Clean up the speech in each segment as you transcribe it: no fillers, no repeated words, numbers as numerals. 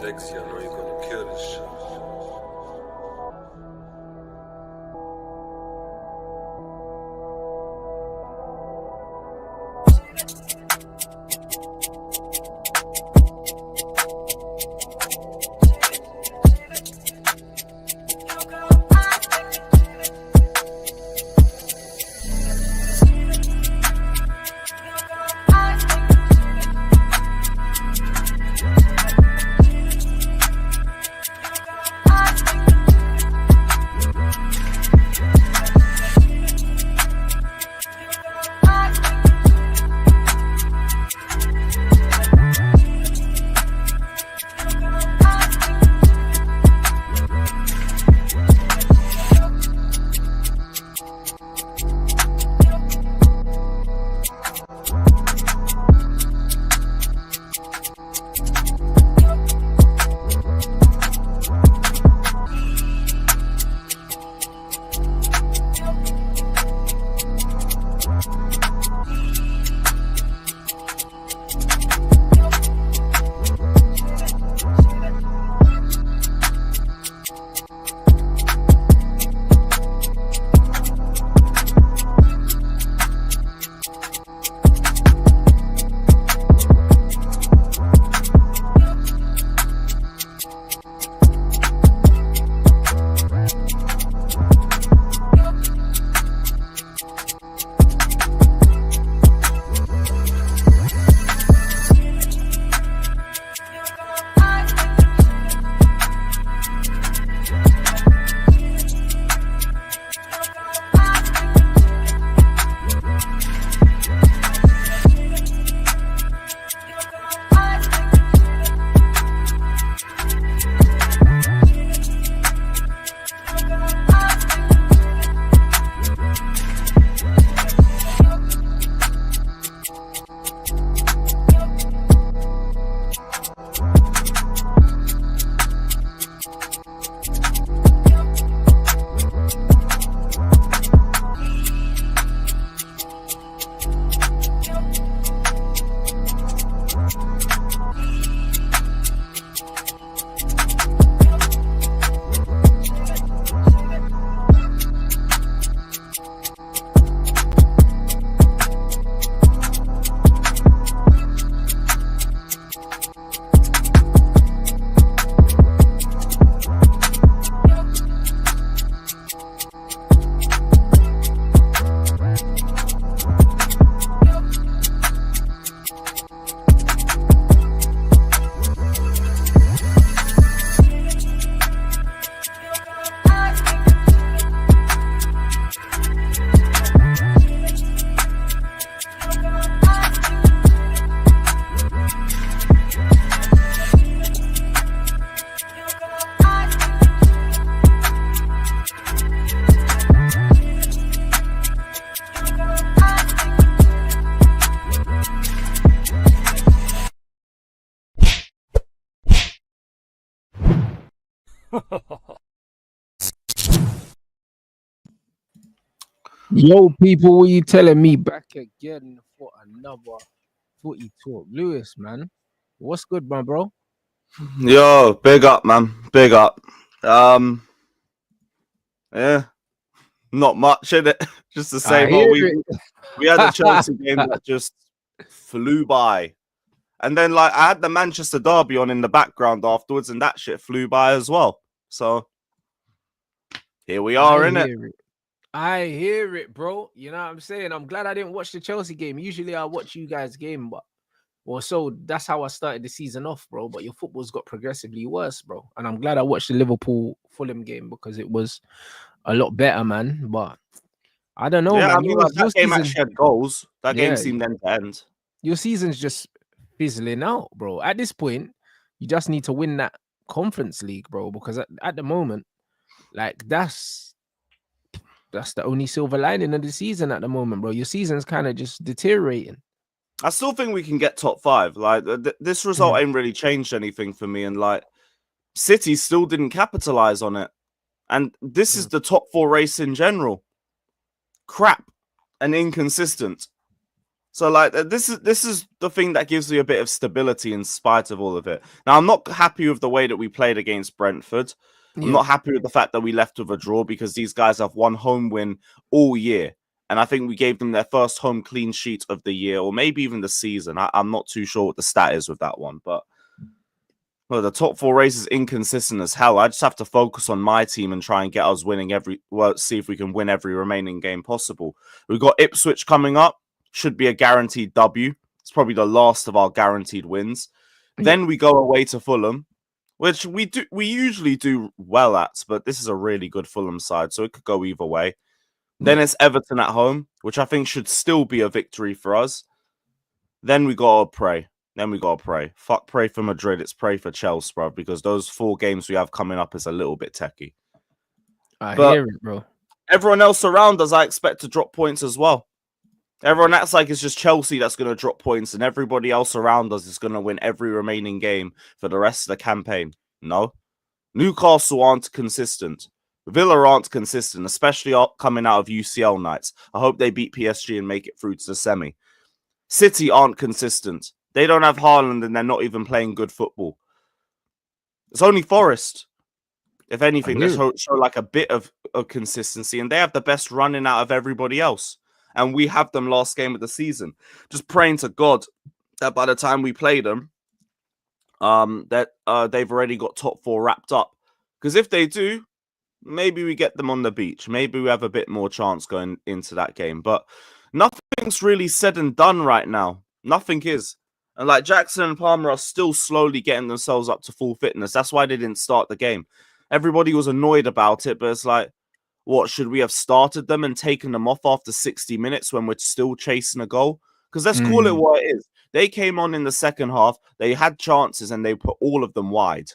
Dex, I know you're gonna kill this shit. Yo, people, what you telling me? Back again for another footy talk. Lewis, man, what's good, my bro? Yo, big up, man. Big up. Yeah, not much in it. Just the same old. We had a Chelsea game that just flew by. And then, like, I had the Manchester derby on in the background afterwards, and that shit flew by as well. So, here we are, innit? I hear it, bro. You know what I'm saying? I'm glad I didn't watch the Chelsea game. Usually I watch you guys' game, so that's how I started the season off, bro. But your football's got progressively worse, bro. And I'm glad I watched the Liverpool Fulham game because it was a lot better, man. But I don't know, man. I mean, that game actually had goals. That game seemed end to end. Your season's just fizzling out, bro. At this point, you just need to win that Conference League, bro. Because at the moment, like that's the only silver lining of the season at the moment, bro. Your season's kind of just deteriorating. I still think we can get top 5. Like this result ain't really changed anything for me, and like City still didn't capitalize on it. And this is the top 4 race in general. Crap and inconsistent. So like this is the thing that gives me a bit of stability in spite of all of it. Now I'm not happy with the way that we played against Brentford. I'm not happy with the fact that we left with a draw because these guys have one home win all year. And I think we gave them their first home clean sheet of the year or maybe even the season. I'm not too sure what the stat is with that one. But well, the top four race is inconsistent as hell. I just have to focus on my team and try and get us winning see if we can win every remaining game possible. We've got Ipswich coming up. Should be a guaranteed W. It's probably the last of our guaranteed wins. Then we go away to Fulham, which we usually do well at, but this is a really good Fulham side, so it could go either way. Then it's Everton at home, which I think should still be a victory for us. Then we gotta pray. Fuck pray for Madrid. It's pray for Chelsea, bro, because those 4 games we have coming up is a little bit techie. I hear it, bro. Everyone else around us, I expect to drop points as well. Everyone acts like it's just Chelsea that's going to drop points and everybody else around us is going to win every remaining game for the rest of the campaign. No. Newcastle aren't consistent. Villa aren't consistent, especially coming out of UCL nights. I hope they beat PSG and make it through to the semi. City aren't consistent. They don't have Haaland and they're not even playing good football. It's only Forest. If anything, they show like a bit of consistency and they have the best running out of everybody else. And we have them last game of the season. Just praying to God that by the time we play them, that they've already got top 4 wrapped up. Because if they do, maybe we get them on the beach. Maybe we have a bit more chance going into that game. But nothing's really said and done right now. Nothing is. And like Jackson and Palmer are still slowly getting themselves up to full fitness. That's why they didn't start the game. Everybody was annoyed about it, but it's like, what, should we have started them and taken them off after 60 minutes when we're still chasing a goal? Because let's call it what it is. They came on in the second half. They had chances and they put all of them wide.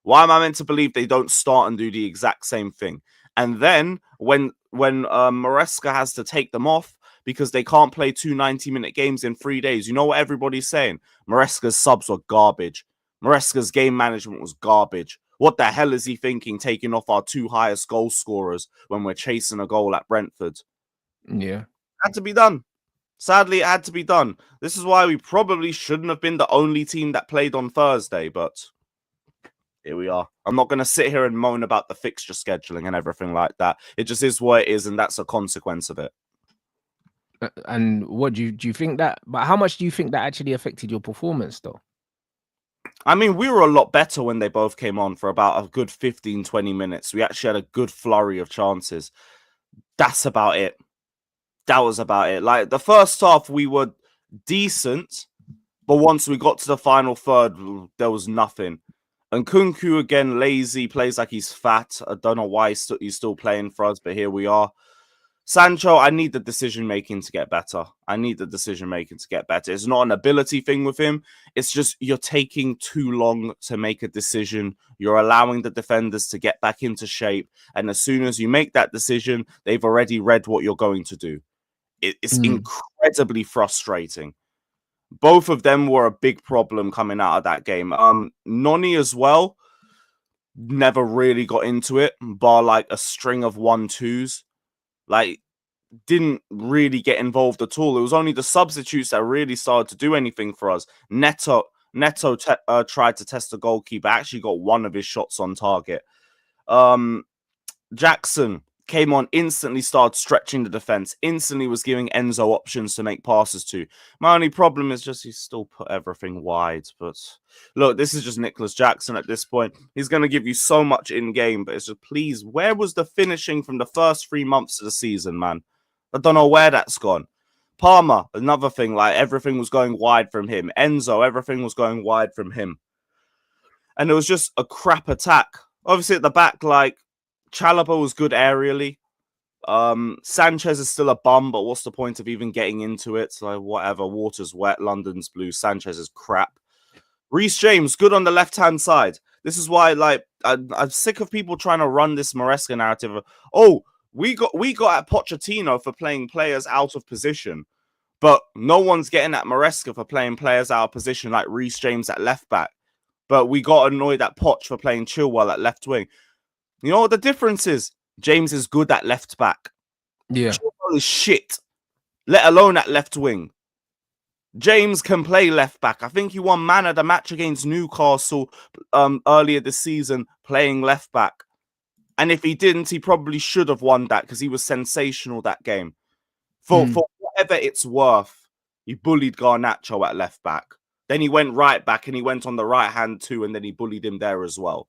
Why am I meant to believe they don't start and do the exact same thing? And then when Maresca has to take them off because they can't play 2 90-minute games in 3 days, you know what everybody's saying? Maresca's subs were garbage. Maresca's game management was garbage. What the hell is he thinking taking off our 2 highest goal scorers when we're chasing a goal at Brentford? Yeah. Had to be done. Sadly, it had to be done. This is why we probably shouldn't have been the only team that played on Thursday, but here we are. I'm not going to sit here and moan about the fixture scheduling and everything like that. It just is what it is, and that's a consequence of it. And what do you think that? But how much do you think that actually affected your performance, though? I mean, we were a lot better when they both came on for about a good 15, 20 minutes. We actually had a good flurry of chances. That's about it. That was about it. Like, the first half, we were decent, but once we got to the final third, there was nothing. And Kunku, again, lazy, plays like he's fat. I don't know why he's still playing for us, but here we are. Sancho, I need the decision-making to get better. It's not an ability thing with him. It's just you're taking too long to make a decision. You're allowing the defenders to get back into shape. And as soon as you make that decision, they've already read what you're going to do. It's incredibly frustrating. Both of them were a big problem coming out of that game. Noni as well never really got into it, bar like a string of 1-2s. Like, didn't really get involved at all. It was only the substitutes that really started to do anything for us. Neto tried to test the goalkeeper, actually got one of his shots on target. Jackson came on, instantly started stretching the defense, instantly was giving Enzo options to make passes to. My only problem is just he still put everything wide. But look, this is just Nicholas Jackson at this point. He's going to give you so much in-game, but it's just, please, where was the finishing from the first 3 months of the season, man? I don't know where that's gone. Palmer, another thing, like everything was going wide from him. Enzo, everything was going wide from him. And it was just a crap attack. Obviously at the back, like, Chalobah was good aerially. Sanchez is still a bum, but what's the point of even getting into it? So whatever, water's wet, London's blue, Sanchez is crap. Reece James, good on the left-hand side. This is why, like, I'm sick of people trying to run this Maresca narrative of, oh, we got at Pochettino for playing players out of position, but no one's getting at Maresca for playing players out of position like Reece James at left-back. But we got annoyed at Poch for playing Chilwell at left wing. You know what the difference is? James is good at left back. Yeah. Chilwell is shit, let alone at left wing. James can play left back. I think he won man of the match against Newcastle earlier this season playing left back. And if he didn't, he probably should have won that because he was sensational that game. For whatever it's worth, he bullied Garnacho at left back. Then he went right back and he went on the right hand too, and then he bullied him there as well.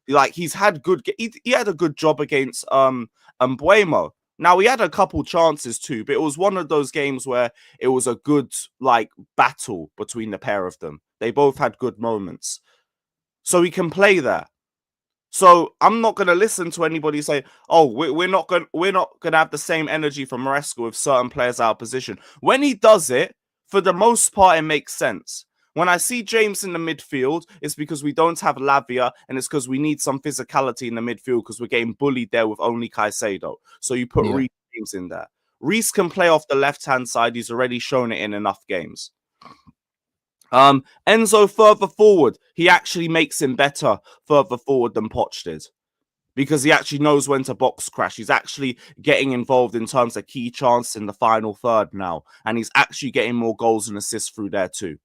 Like he had a good job against Mbuemo. Now he had a couple chances too, but it was one of those games where it was a good like battle between the pair of them. They both had good moments, so he can play there. So I'm not going to listen to anybody say, "Oh, we're not going to have the same energy from Maresca with certain players out of position." When he does it, for the most part, it makes sense. When I see James in the midfield, it's because we don't have Lavia, and it's because we need some physicality in the midfield because we're getting bullied there with only Caicedo. So you put Reece James in there. Reece can play off the left-hand side. He's already shown it in enough games. Enzo further forward, he actually makes him better further forward than Poch did. Because he actually knows when to box crash. He's actually getting involved in terms of key chances in the final third now. And he's actually getting more goals and assists through there too.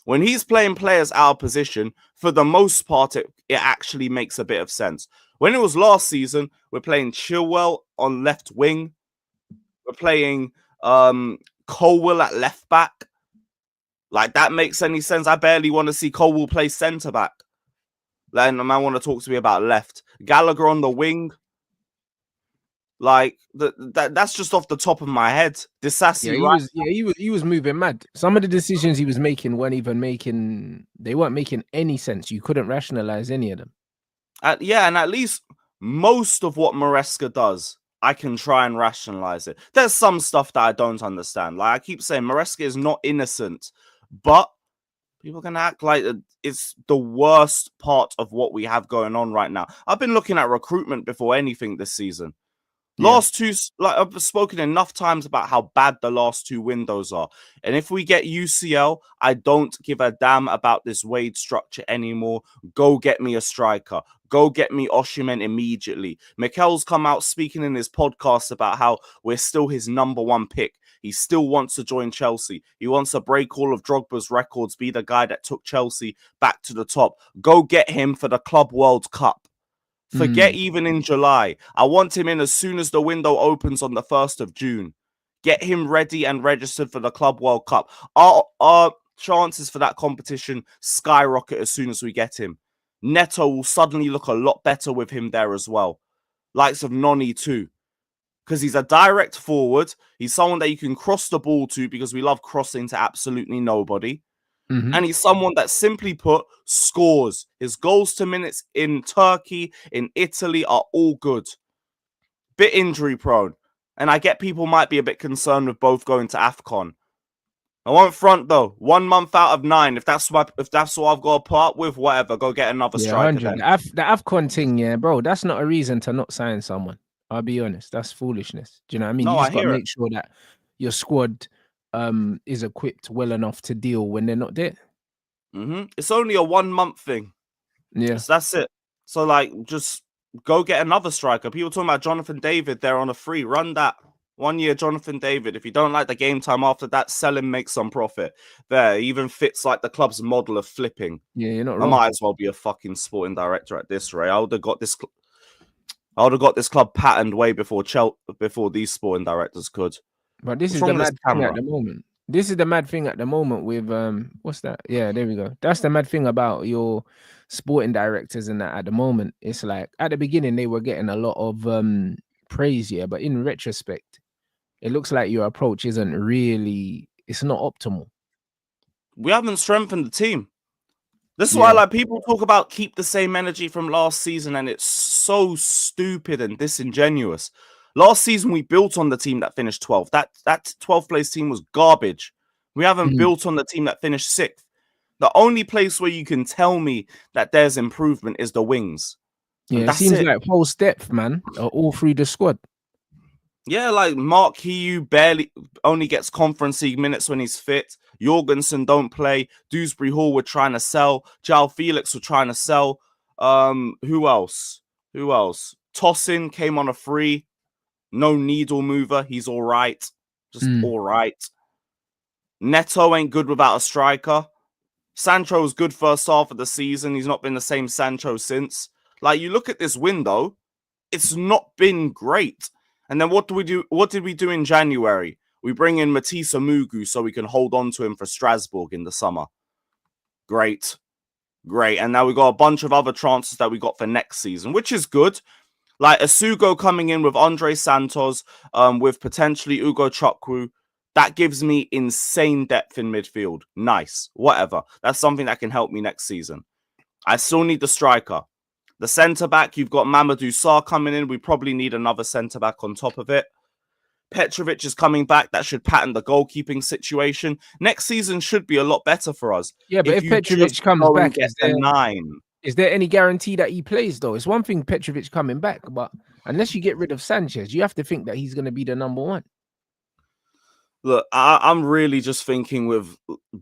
When he's playing players out of position, for the most part, it actually makes a bit of sense. When it was last season, we're playing Chilwell on left wing. We're playing Colwell at left back. Like, that makes any sense? I barely want to see Colwell play centre back. Then I want to talk to me about left. Gallagher on the wing. Like that's just off the top of my head. Disassi, he was moving mad. Some of the decisions he was making they weren't making any sense. You couldn't rationalize any of them. And at least most of what Maresca does, I can try and rationalize it. There's some stuff that I don't understand. Like I keep saying, Maresca is not innocent, but people can act like it's the worst part of what we have going on right now. I've been looking at recruitment before anything this season. Last two, like I've spoken enough times about how bad the last two windows are. And if we get UCL, I don't give a damn about this Wade structure anymore. Go get me a striker. Go get me Osimhen immediately. Mikel's come out speaking in his podcast about how we're still his number one pick. He still wants to join Chelsea. He wants to break all of Drogba's records, be the guy that took Chelsea back to the top. Go get him for the Club World Cup. Forget even in July. I want him in as soon as the window opens on the 1st of June. Get him ready and registered for the Club World Cup. Our chances for that competition skyrocket as soon as we get him. Neto will suddenly look a lot better with him there as well. Likes of Noni too. Because he's a direct forward. He's someone that you can cross the ball to because we love crossing to absolutely nobody. And he's someone that, simply put, scores. His goals to minutes in Turkey, in Italy are all good. Bit injury prone. And I get people might be a bit concerned with both going to AFCON. I won't front though. 1 month out of 9. If that's what I've got to part with, whatever. Go get another striker then. The AFCON thing, bro, that's not a reason to not sign someone. I'll be honest. That's foolishness. Do you know what I mean? No, you just got to make sure that your squad is equipped well enough to deal when they're not there. It's only a 1 month thing. Yes, that's it. So like, just go get another striker. People talking about Jonathan David there on a free. Run that 1 year, Jonathan David. If you don't like the game time after that, sell him, make some profit. There, even fits like the club's model of flipping. Yeah, you're not wrong. I might as well be a fucking sporting director at this rate. I would have got this club patterned way before these sporting directors could. But this is the mad thing at the moment. This is the mad thing at the moment with what's that? Yeah, there we go. That's the mad thing about your sporting directors and that at the moment. It's like at the beginning they were getting a lot of praise, but in retrospect, it looks like your approach it's not optimal. We haven't strengthened the team. This is why like people talk about keep the same energy from last season, and it's so stupid and disingenuous. Last season, we built on the team that finished 12th. That 12th place team was garbage. We haven't built on the team that finished 6th. The only place where you can tell me that there's improvement is the wings. Yeah, it seems like false depth, man, all through the squad. Yeah, like Mark Hiu barely only gets Conference League minutes when he's fit. Jorgensen don't play. Dewsbury Hall were trying to sell. Joao Felix were trying to sell. Who else? Tossin came on a free. No needle mover. He's all right. Just all right. Neto ain't good without a striker. Sancho's good first half of the season. He's not been the same Sancho since. Like, you look at this window, it's not been great. And then what do we do? What did we do in January? We bring in Matisse Mugu so we can hold on to him for Strasbourg in the summer. Great. And now we got a bunch of other transfers that we got for next season, which is good. Like Asugo coming in with Andre Santos, with potentially Ugo Chukwu. That gives me insane depth in midfield. Nice. Whatever. That's something that can help me next season. I still need the striker. The centre-back, you've got Mamadou Sarr coming in. We probably need another centre-back on top of it. Petrovic is coming back. That should pattern the goalkeeping situation. Next season should be a lot better for us. Yeah, but if Petrovic comes back, is there any guarantee that he plays, though? It's one thing Petrovic coming back, but unless you get rid of Sanchez, you have to think that he's going to be the number one. Look, I'm really just thinking with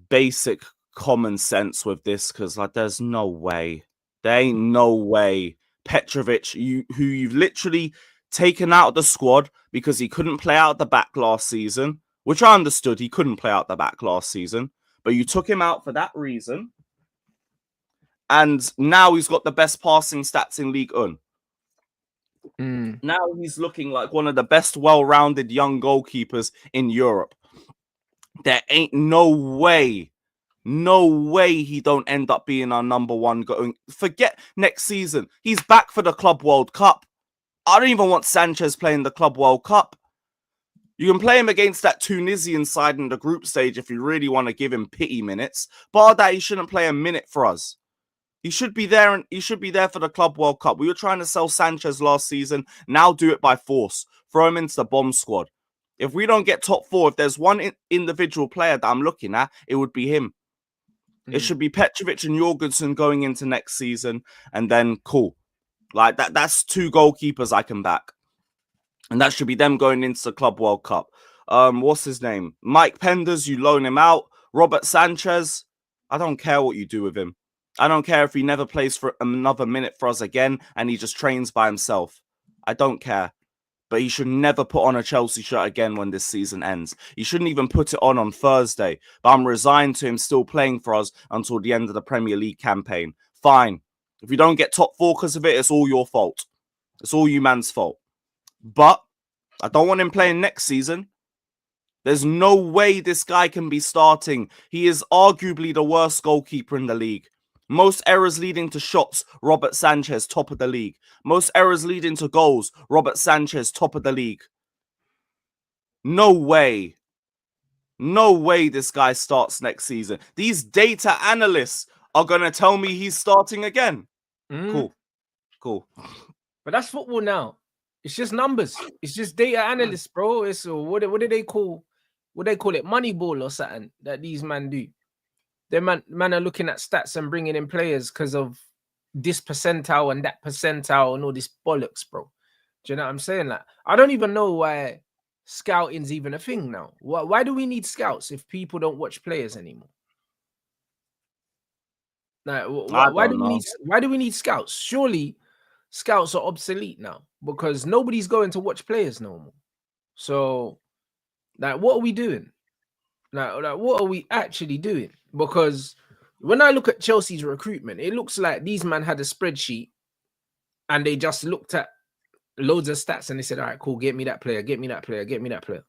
basic common sense with this, because like there's no way. There ain't no way Petrovic, who you've literally taken out of the squad because he couldn't play out the back last season, which I understood he couldn't play out the back last season, but you took him out for that reason. And now he's got the best passing stats in Ligue 1. Now he's looking like one of the best well-rounded young goalkeepers in Europe. There ain't no way he don't end up being our number one going. Forget next season. He's back for the Club World Cup. I don't even want Sanchez playing the Club World Cup. You can play him against that Tunisian side in the group stage if you really want to give him pity minutes. Bar that, he shouldn't play a minute for us. He should be there, and he should be there for the Club World Cup. We were trying to sell Sanchez last season. Now do it by force. Throw him into the bomb squad. If we don't get top four, if there's one individual player that I'm looking at, it would be him. It should be Petrovic and Jorgensen going into next season, and then cool. Like that's two goalkeepers I can back. And that should be them going into the Club World Cup. What's his name? Mike Penders, you loan him out. Robert Sanchez, I don't care what you do with him. I don't care if he never plays for another minute for us again and he just trains by himself. I don't care. But he should never put on a Chelsea shirt again when this season ends. He shouldn't even put it on Thursday. But I'm resigned to him still playing for us until the end of the Premier League campaign. Fine. If you don't get top four because of it, it's all your fault. It's all you man's fault. But I don't want him playing next season. There's no way this guy can be starting. He is arguably the worst goalkeeper in the league. Most errors leading to shots, Robert Sanchez, top of the league. Most errors leading to goals, Robert Sanchez, top of the league. No way. No way this guy starts next season. These data analysts are going to tell me he's starting again. Cool. But that's football now. It's just numbers. It's just data analysts, bro. It's what do they call? What they call it? Moneyball or something that these men do. They man are looking at stats and bringing in players because of this percentile and that percentile and all this bollocks, bro. Do you know what I'm saying? Like, I don't even know why scouting's even a thing now. Why do we need scouts if people don't watch players anymore? Like, why do we need scouts? Surely scouts are obsolete now because nobody's going to watch players no more. So, like, what are we doing? Like, what are we actually doing? Because when I look at Chelsea's recruitment, it looks like these men had a spreadsheet and they just looked at loads of stats and they said, all right, cool, get me that player, get me that player, get me that player.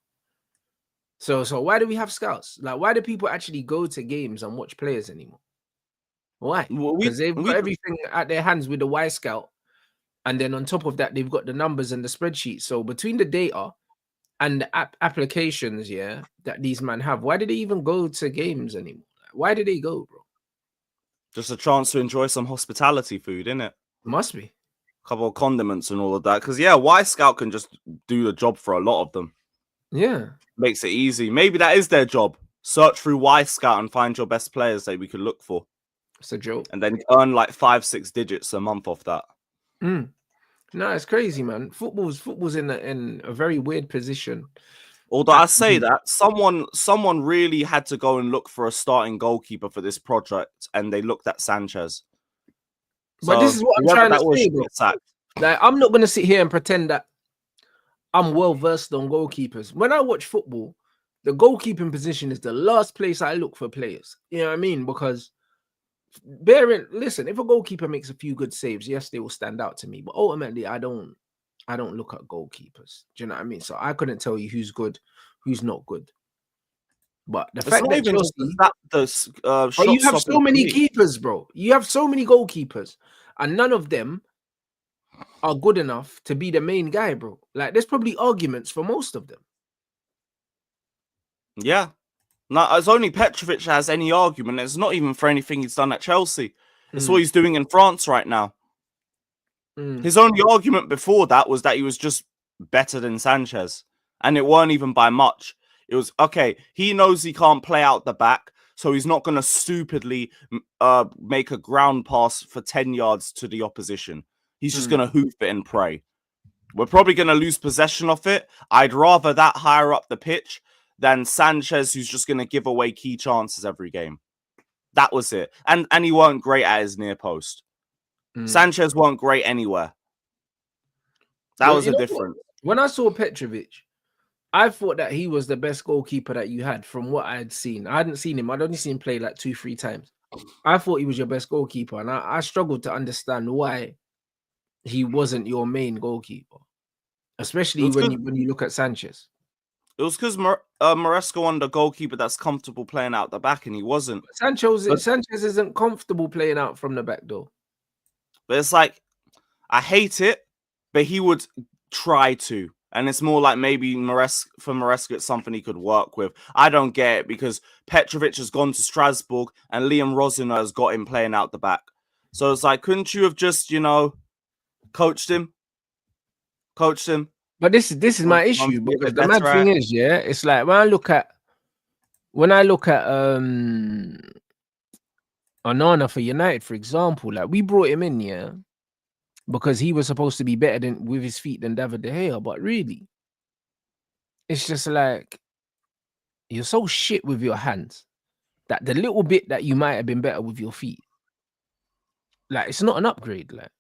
So why do we have scouts? Like, why do people actually go to games and watch players anymore? Why? Because they've got everything at their hands with the Y Scout. And then on top of that, they've got the numbers and the spreadsheet. So between the data and the applications, that these men have, why do they even go to games anymore? Why do they go, bro? Just a chance to enjoy some hospitality food, innit? Must be. A couple of condiments and all of that. Because, Y Scout can just do the job for a lot of them. Yeah. Makes it easy. Maybe that is their job. Search through Y Scout and find your best players that we could look for. It's a joke. And then earn like 5-6 digits a month off that. No, it's crazy, man. Football's in a very weird position. Although I say that someone really had to go and look for a starting goalkeeper for this project, and they looked at Sanchez. But this is what I'm trying to say, bro. Like, I'm not going to sit here and pretend that I'm well versed on goalkeepers. When I watch football, the goalkeeping position is the last place I look for players. You know what I mean? Because listen, if a goalkeeper makes a few good saves, yes, they will stand out to me. But ultimately, I don't look at goalkeepers. Do you know what I mean? So I couldn't tell you who's good, who's not good. But the fact that Chelsea, you have so many keepers, bro. You have so many goalkeepers, and none of them are good enough to be the main guy, bro. Like, there's probably arguments for most of them. Yeah. No, it's only Petrovic has any argument. It's not even for anything he's done at Chelsea. It's what he's doing in France right now. His only argument before that was that he was just better than Sanchez. And it weren't even by much. It was, okay, he knows he can't play out the back, so he's not going to stupidly make a ground pass for 10 yards to the opposition. He's just going to hoof it and pray. We're probably going to lose possession of it. I'd rather that higher up the pitch than Sanchez, who's just going to give away key chances every game. That was it. And he weren't great at his near post. Sanchez weren't great anywhere. That was a difference. When I saw Petrovic, I thought that he was the best goalkeeper that you had from what I had seen. I hadn't seen him. I'd only seen him play like 2-3 times. I thought he was your best goalkeeper. And I struggled to understand why he wasn't your main goalkeeper. Especially when you look at Sanchez. It was because Maresca wanted a goalkeeper that's comfortable playing out the back, and he wasn't. Sanchez isn't comfortable playing out from the back, though. But it's like, I hate it, but he would try to. And it's more like maybe for Maresca, it's something he could work with. I don't get it, because Petrovic has gone to Strasbourg and Liam Rosiner has got him playing out the back. So it's like, couldn't you have just, coached him? But this is my issue, because the mad thing is, yeah, it's like when I look at Onana for United, for example, like we brought him in, yeah, because he was supposed to be better with his feet than David De Gea, but really, it's just like you're so shit with your hands that the little bit that you might have been better with your feet, like it's not an upgrade. Like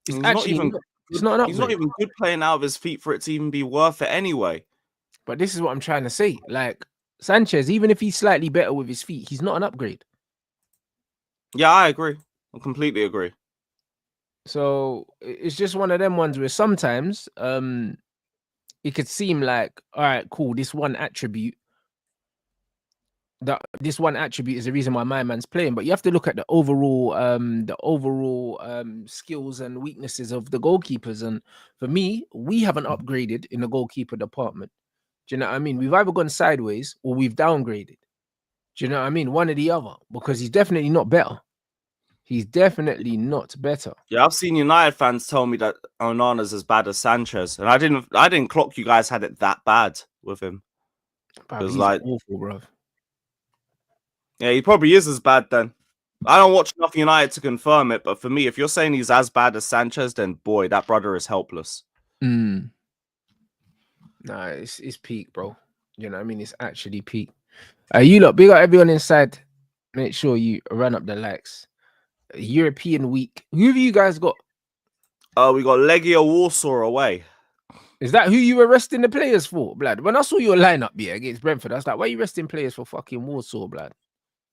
it's not even good playing out of his feet for it to even be worth it anyway. But this is what I'm trying to say. Like Sanchez, even if he's slightly better with his feet, he's not an upgrade. Yeah, I agree. I completely agree. So it's just one of them ones where sometimes it could seem like, all right, cool, this one attribute is the reason why my man's playing, but you have to look at the overall skills and weaknesses of the goalkeepers. And for me, we haven't upgraded in the goalkeeper department. Do you know what I mean? We've either gone sideways or we've downgraded. Do you know what I mean? One or the other, because he's definitely not better. He's definitely not better. Yeah, I've seen United fans tell me that Onana's as bad as Sanchez, and I didn't clock you guys had it that bad with him. It was like awful, bro. Yeah, he probably is as bad then. I don't watch enough United to confirm it, but for me, if you're saying he's as bad as Sanchez, then boy, that brother is helpless. Nah, it's peak, bro. You know what I mean? It's actually peak. You lot, big up everyone inside. Make sure you run up the likes. European week. Who have you guys got? We got Legia Warsaw away. Is that who you were resting the players for, blood? When I saw your lineup against Brentford, I was like, why are you resting players for fucking Warsaw, blood?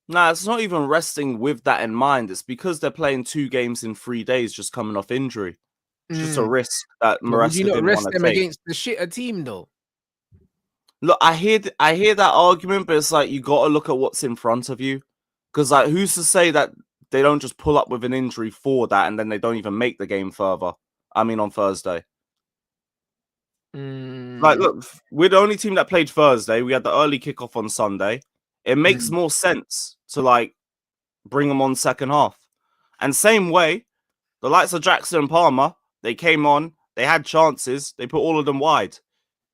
Nah, it's not even resting with that in mind. It's because they're playing 2 games in 3 days, just coming off injury. It's just a risk that Maresca didn't want to take. Against the shitter team, though? Look, I hear that argument, but it's like you got to look at what's in front of you. Because like, who's to say that they don't just pull up with an injury for that, and then they don't even make the game further? I mean, on Thursday. Like, look, we're the only team that played Thursday. We had the early kickoff on Sunday. It makes more sense to like bring them on second half. And same way, the likes of Jackson and Palmer, they came on, they had chances, they put all of them wide.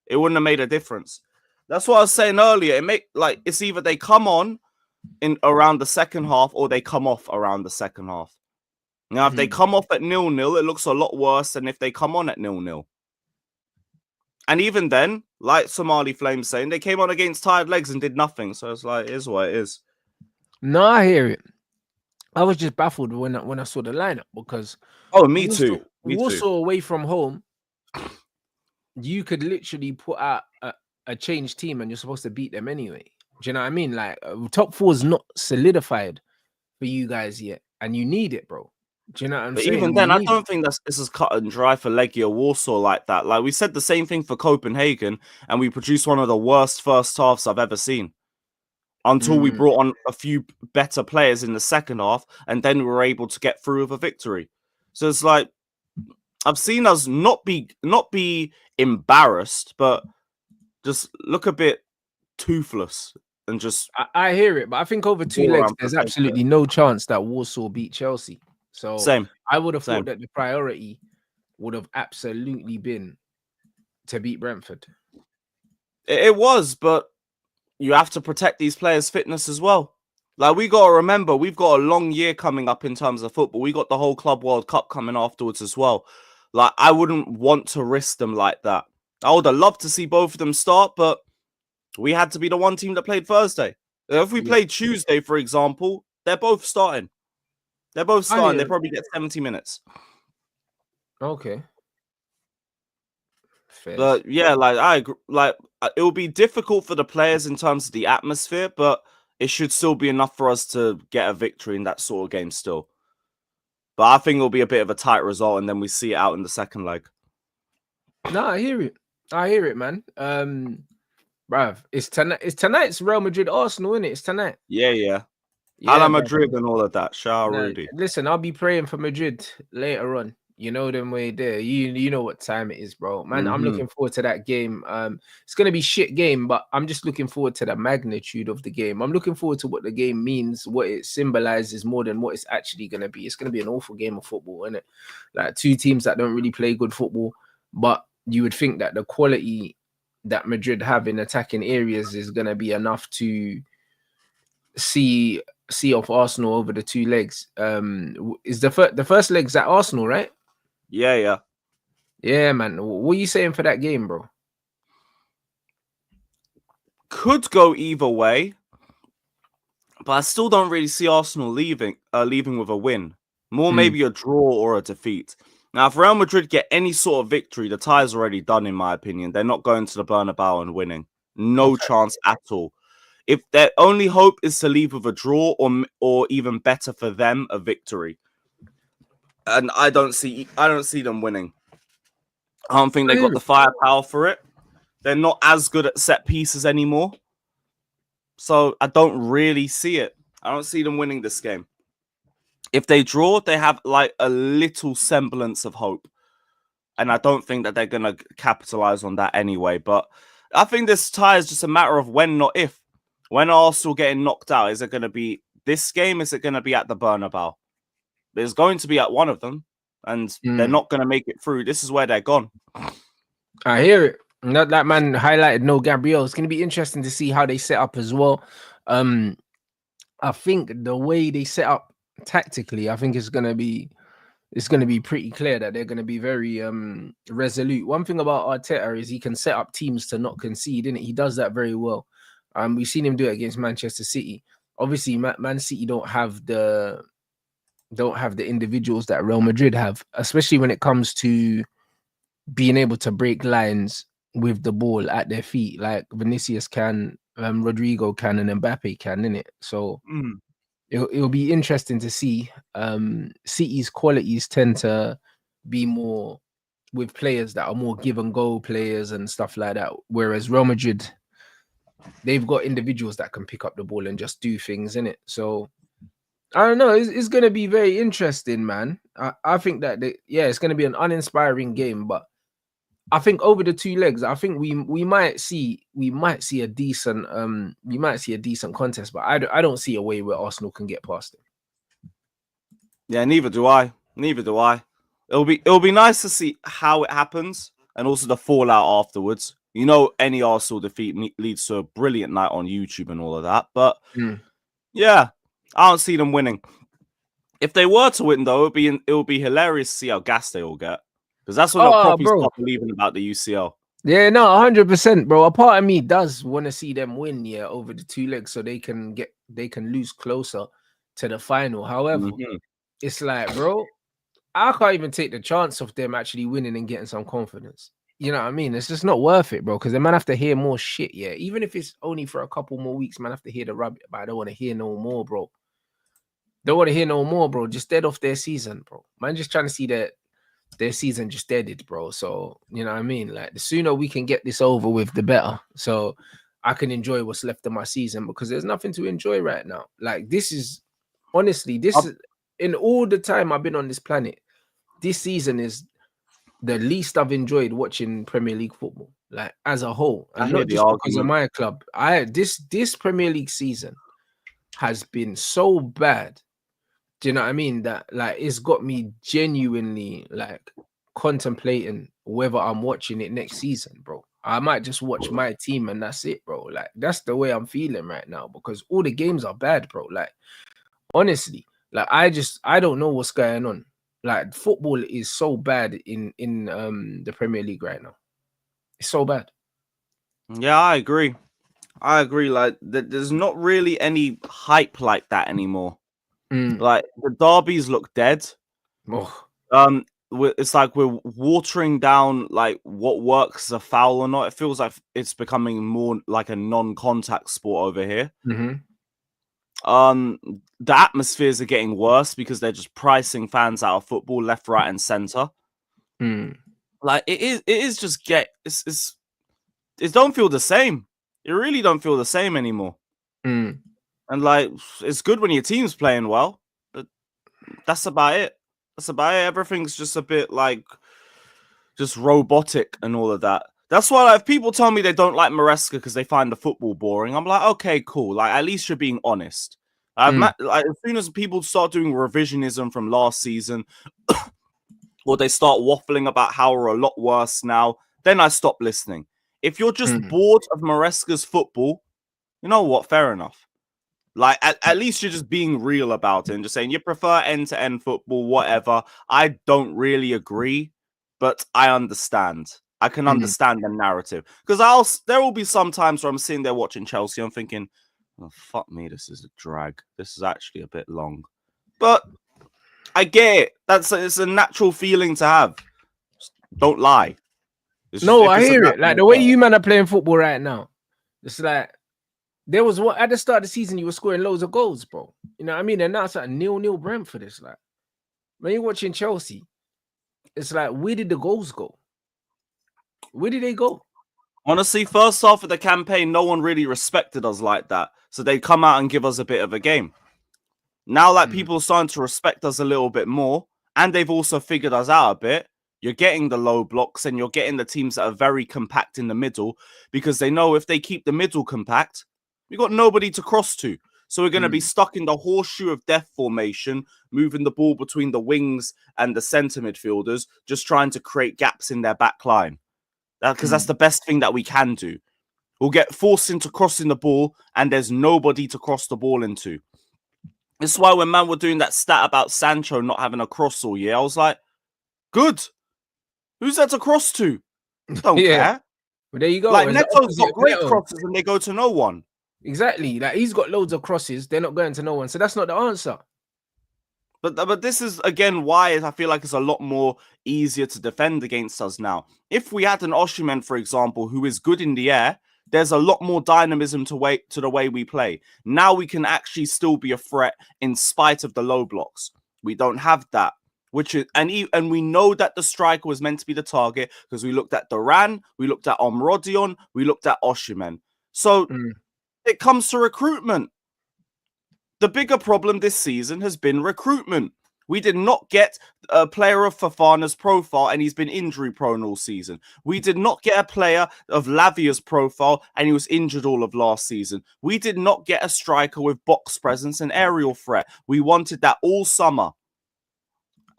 It wouldn't have made a difference. That's what I was saying earlier. It's either they come on in around the second half or they come off around the second half. Now, if they come off at 0-0, it looks a lot worse than if they come on at 0-0. And even then, like Somali Flames saying, they came on against tired legs and did nothing. So it's like, it is what it is. No, I hear it. I was just baffled when I saw the lineup because me too. Warsaw away from home, you could literally put out a changed team and you're supposed to beat them anyway. Do you know what I mean? Like top four is not solidified for you guys yet, and you need it, bro. Do you know what I'm But saying? even You then, I need don't it. think this is cut and dry for Legia Warsaw like that. Like we said the same thing for Copenhagen, and we produced one of the worst first halves I've ever seen. Until we brought on a few better players in the second half, and then we were able to get through with a victory. So it's like I've seen us not be embarrassed, but just look a bit toothless and just. I hear it, but I think over two All legs, around there's protect absolutely no chance that Warsaw beat Chelsea. So Same. I would have Same. thought that the priority would have absolutely been to beat Brentford. It was, but you have to protect these players' fitness as well. Like, we got to remember, we've got a long year coming up in terms of football. We got the whole Club World Cup coming afterwards as well. Like, I wouldn't want to risk them like that. I would have loved to see both of them start, but we had to be the one team that played Thursday. If we played Tuesday, for example, they're both starting. They're both starting. They probably get 70 minutes. Okay. Fair. But yeah, like I agree, like it will be difficult for the players in terms of the atmosphere, but it should still be enough for us to get a victory in that sort of game still. But I think it'll be a bit of a tight result, and then we see it out in the second leg. No, I hear it. I hear it, man. Bruv, it's tonight. It's tonight's Real Madrid Arsenal, isn't it? It's tonight. Yeah. Yeah, Hala bruv. Madrid and all of that. Shout out Rudy. Listen, I'll be praying for Madrid later on. You know them way there. You know what time it is, bro. Man, I'm looking forward to that game. It's gonna be shit game, but I'm just looking forward to the magnitude of the game. I'm looking forward to what the game means, what it symbolizes more than what it's actually gonna be. It's gonna be an awful game of football, isn't it? Like two teams that don't really play good football, but you would think that the quality that Madrid have in attacking areas is gonna be enough to see off Arsenal over the two legs. Is the first leg's at Arsenal, right? Yeah. Yeah, man. What are you saying for that game, bro? Could go either way, but I still don't really see Arsenal leaving with a win. More maybe a draw or a defeat. Now, if Real Madrid get any sort of victory, the tie's already done, in my opinion. They're not going to the Bernabeu and winning. No chance at all. If their only hope is to leave with a draw or even better for them, a victory. And I don't see them winning. I don't think they got the firepower for it. They're not as good at set pieces anymore. So I don't really see it. I don't see them winning this game. If they draw, they have like a little semblance of hope. And I don't think that they're going to capitalize on that anyway. But I think this tie is just a matter of when, not if. When are Arsenal getting knocked out? Is it going to be this game? Is it going to be at the Bernabeu? It's going to be at one of them. And they're not going to make it through. This is where they're gone. I hear it. That man highlighted no Gabriel. It's going to be interesting to see how they set up as well. I think the way they set up tactically, I think it's going to be pretty clear that they're going to be very resolute. One thing about Arteta is he can set up teams to not concede, innit? He does that very well. We've seen him do it against Manchester City. Obviously, Man City don't have the individuals that Real Madrid have, especially when it comes to being able to break lines with the ball at their feet, like Vinicius can, Rodrigo can, and Mbappe can, innit? So it'll be interesting to see. City's qualities tend to be more with players that are more give and go players and stuff like that, whereas Real Madrid, they've got individuals that can pick up the ball and just do things, innit? So I don't know. It's going to be very interesting, man. I think that it's going to be an uninspiring game, but I think over the two legs, I think we might see a decent contest, but I don't see a way where Arsenal can get past it. Yeah, neither do I. It'll be nice to see how it happens and also the fallout afterwards. You know, any Arsenal defeat leads to a brilliant night on YouTube and all of that. But yeah, I don't see them winning. If they were to win, though, it would be hilarious to see how gassed they all get. Because that's when they'll probably stop believing about the UCL. Yeah, no, 100%, bro. A part of me does want to see them win, over the two legs, so they can lose closer to the final. However, it's like, bro, I can't even take the chance of them actually winning and getting some confidence. you know what I mean? It's just not worth it, bro. Because the man have to hear more shit. Yeah, even if it's only for a couple more weeks, man have to hear the rubbish. But I don't want to hear no more, bro. Don't want to hear no more, bro. Just dead off their season, bro. Man, just trying to see their season just deaded, bro. So you know what I mean? Like the sooner we can get this over with, the better. So I can enjoy what's left of my season because there's nothing to enjoy right now. Like this is honestly, this is in all the time I've been on this planet. This season is the least I've enjoyed watching Premier League football, like as a whole, and not just because of my club. This Premier League season has been so bad. Do you know what I mean? That like it's got me genuinely like contemplating whether I'm watching it next season, bro. I might just watch my team and that's it, bro. Like that's the way I'm feeling right now because all the games are bad, bro. Like honestly, like I don't know what's going on. Like football is so bad in the Premier League right now. It's so bad. Yeah, I agree. Like there's not really any hype like that anymore. Like the derbies look dead. Oh. It's like we're watering down like what works as a foul or not. It feels like it's becoming more like a non-contact sport over here. The atmospheres are getting worse because they're just pricing fans out of football left, right, and center. Like it is just it don't feel the same. It really don't feel the same anymore. And like it's good when your team's playing well, but that's about it. Everything's just a bit like just robotic and all of that. That's why like, if people tell me they don't like Maresca because they find the football boring, I'm like, okay, cool. Like at least you're being honest. Like as soon as people start doing revisionism from last season, or they start waffling about how we're a lot worse now, then I stop listening. If you're just bored of Maresca's football, you know what? Fair enough. Like, at least you're just being real about it and just saying you prefer end-to-end football, whatever. I don't really agree, but I understand. I can understand the narrative. Because there will be some times where I'm sitting there watching Chelsea, I'm thinking, oh, fuck me, this is a drag. This is actually a bit long. But I get it. It's a natural feeling to have. Just don't lie. No, I hear it. Like the way you man are playing football right now, it's like there was at the start of the season you were scoring loads of goals, bro. You know what I mean? And now it's like 0-0 Brentford. It's like when you're watching Chelsea, it's like where did the goals go? Where did they go? Honestly, first half of the campaign, no one really respected us like that. So they come out and give us a bit of a game. Now that people are starting to respect us a little bit more, and they've also figured us out a bit, you're getting the low blocks and you're getting the teams that are very compact in the middle because they know if they keep the middle compact, we've got nobody to cross to. So we're going to be stuck in the horseshoe of death formation, moving the ball between the wings and the centre midfielders, just trying to create gaps in their back line. Because that's the best thing that we can do. We'll get forced into crossing the ball and there's nobody to cross the ball into. This is why when man were doing that stat about Sancho not having a cross all year, I was like, good. Who's that to cross to? Don't care. Well, there you go. Like Neto's got great crosses and they go to no one. Exactly. Like he's got loads of crosses. They're not going to no one. So that's not the answer. But this is, again, why I feel like it's a lot more easier to defend against us now. If we had an Osimhen, for example, who is good in the air, there's a lot more dynamism to the way we play. Now we can actually still be a threat in spite of the low blocks. We don't have that. And we know that the striker was meant to be the target because we looked at Duran, we looked at Omrodion, we looked at Osimhen. So it comes to recruitment. The bigger problem this season has been recruitment. We did not get a player of Fofana's profile and he's been injury prone all season. We did not get a player of Lavia's profile and he was injured all of last season. We did not get a striker with box presence and aerial threat. We wanted that all summer.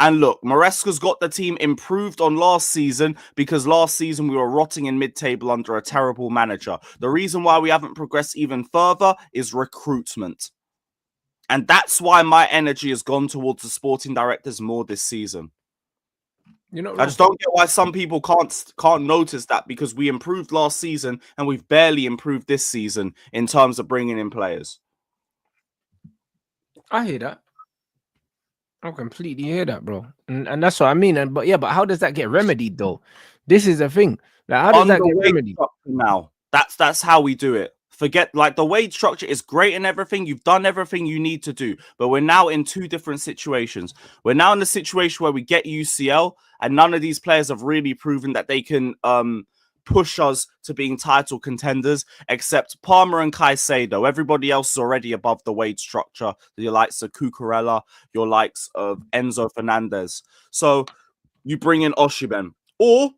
And look, Maresca's got the team improved on last season because last season we were rotting in mid-table under a terrible manager. The reason why we haven't progressed even further is recruitment. And that's why my energy has gone towards the sporting directors more this season. I just don't get why some people can't notice that because we improved last season and we've barely improved this season in terms of bringing in players. I hear that. I completely hear that, bro. And that's what I mean. But how does that get remedied though? This is the thing. Like, how does that get wage remedied? structure now. That's how we do it. Forget like the wage structure is great and everything. You've done everything you need to do, but we're now in two different situations. We're now in the situation where we get UCL, and none of these players have really proven that they can push us to being title contenders, except Palmer and Caicedo. Everybody else is already above the wage structure. Your likes of Cucurella, your likes of Enzo Fernandez. So you bring in Osimhen, or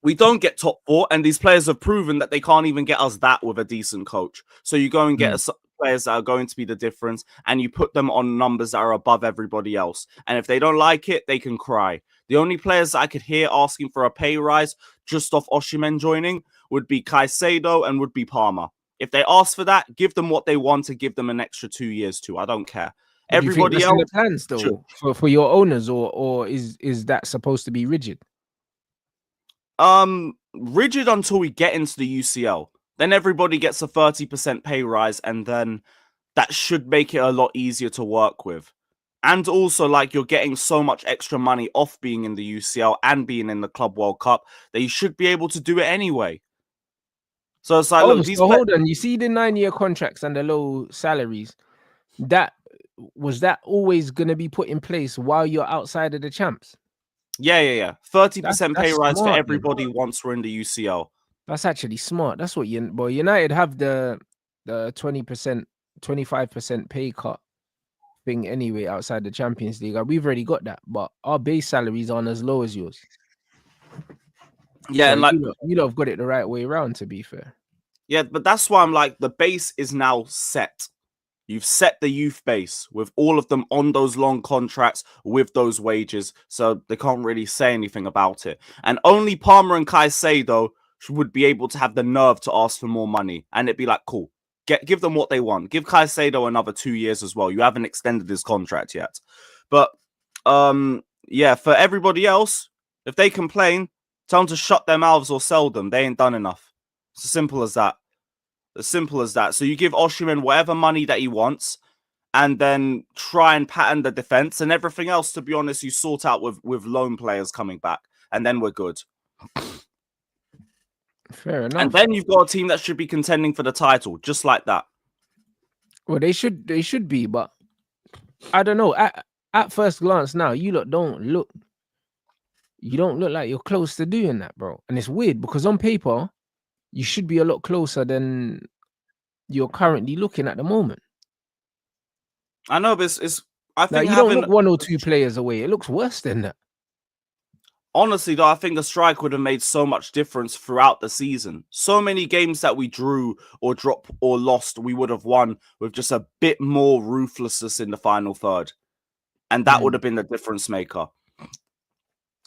we don't get top four, and these players have proven that they can't even get us that with a decent coach. So you go and get players that are going to be the difference, and you put them on numbers that are above everybody else. And if they don't like it, they can cry. The only players that I could hear asking for a pay rise just off Osimhen joining would be Caicedo and would be Palmer. If they ask for that, give them what they want and give them an extra 2 years too. I don't care. Everybody else in the plans though for your owners, or is that supposed to be rigid? Rigid until we get into the UCL. Then everybody gets a 30% pay rise, and then that should make it a lot easier to work with. And also, like, you're getting so much extra money off being in the UCL and being in the Club World Cup that you should be able to do it anyway. So it's like, look, these hold on. You see the 9-year contracts and the low salaries. That always going to be put in place while you're outside of the champs? Yeah. 30% pay rise for smart, everybody once we're in the UCL. That's actually smart. That's what United have the 20%, 25% pay cut thing anyway outside the Champions League. We've already got that, but our base salaries aren't as low as yours. Yeah, so and like you lot have got it the right way around, to be fair. Yeah, but that's why I'm like, the base is now set. You've set the youth base with all of them on those long contracts with those wages, so they can't really say anything about it. And only Palmer and Caicedo would be able to have the nerve to ask for more money, and it'd be like, cool, give them what they want. Give Caicedo another 2 years as well. You haven't extended his contract yet. But yeah, for everybody else, if they complain, tell them to shut their mouths or sell them. They ain't done enough. It's as simple as that. As simple as that. So you give Osimhen whatever money that he wants, and then try and pattern the defense, and everything else, to be honest, you sort out with loan players coming back, and then we're good. Fair enough. And then you've got a team that should be contending for the title, just like that. Well, they should be, but I don't know. At first glance, now you don't look like you're close to doing that, bro. And it's weird because on paper, you should be a lot closer than you're currently looking at the moment. I know, but it's I think you don't look 1 or 2 players away. It looks worse than that. Honestly, though, I think the strike would have made so much difference throughout the season. So many games that we drew or dropped or lost, we would have won with just a bit more ruthlessness in the final third. And that would have been the difference maker.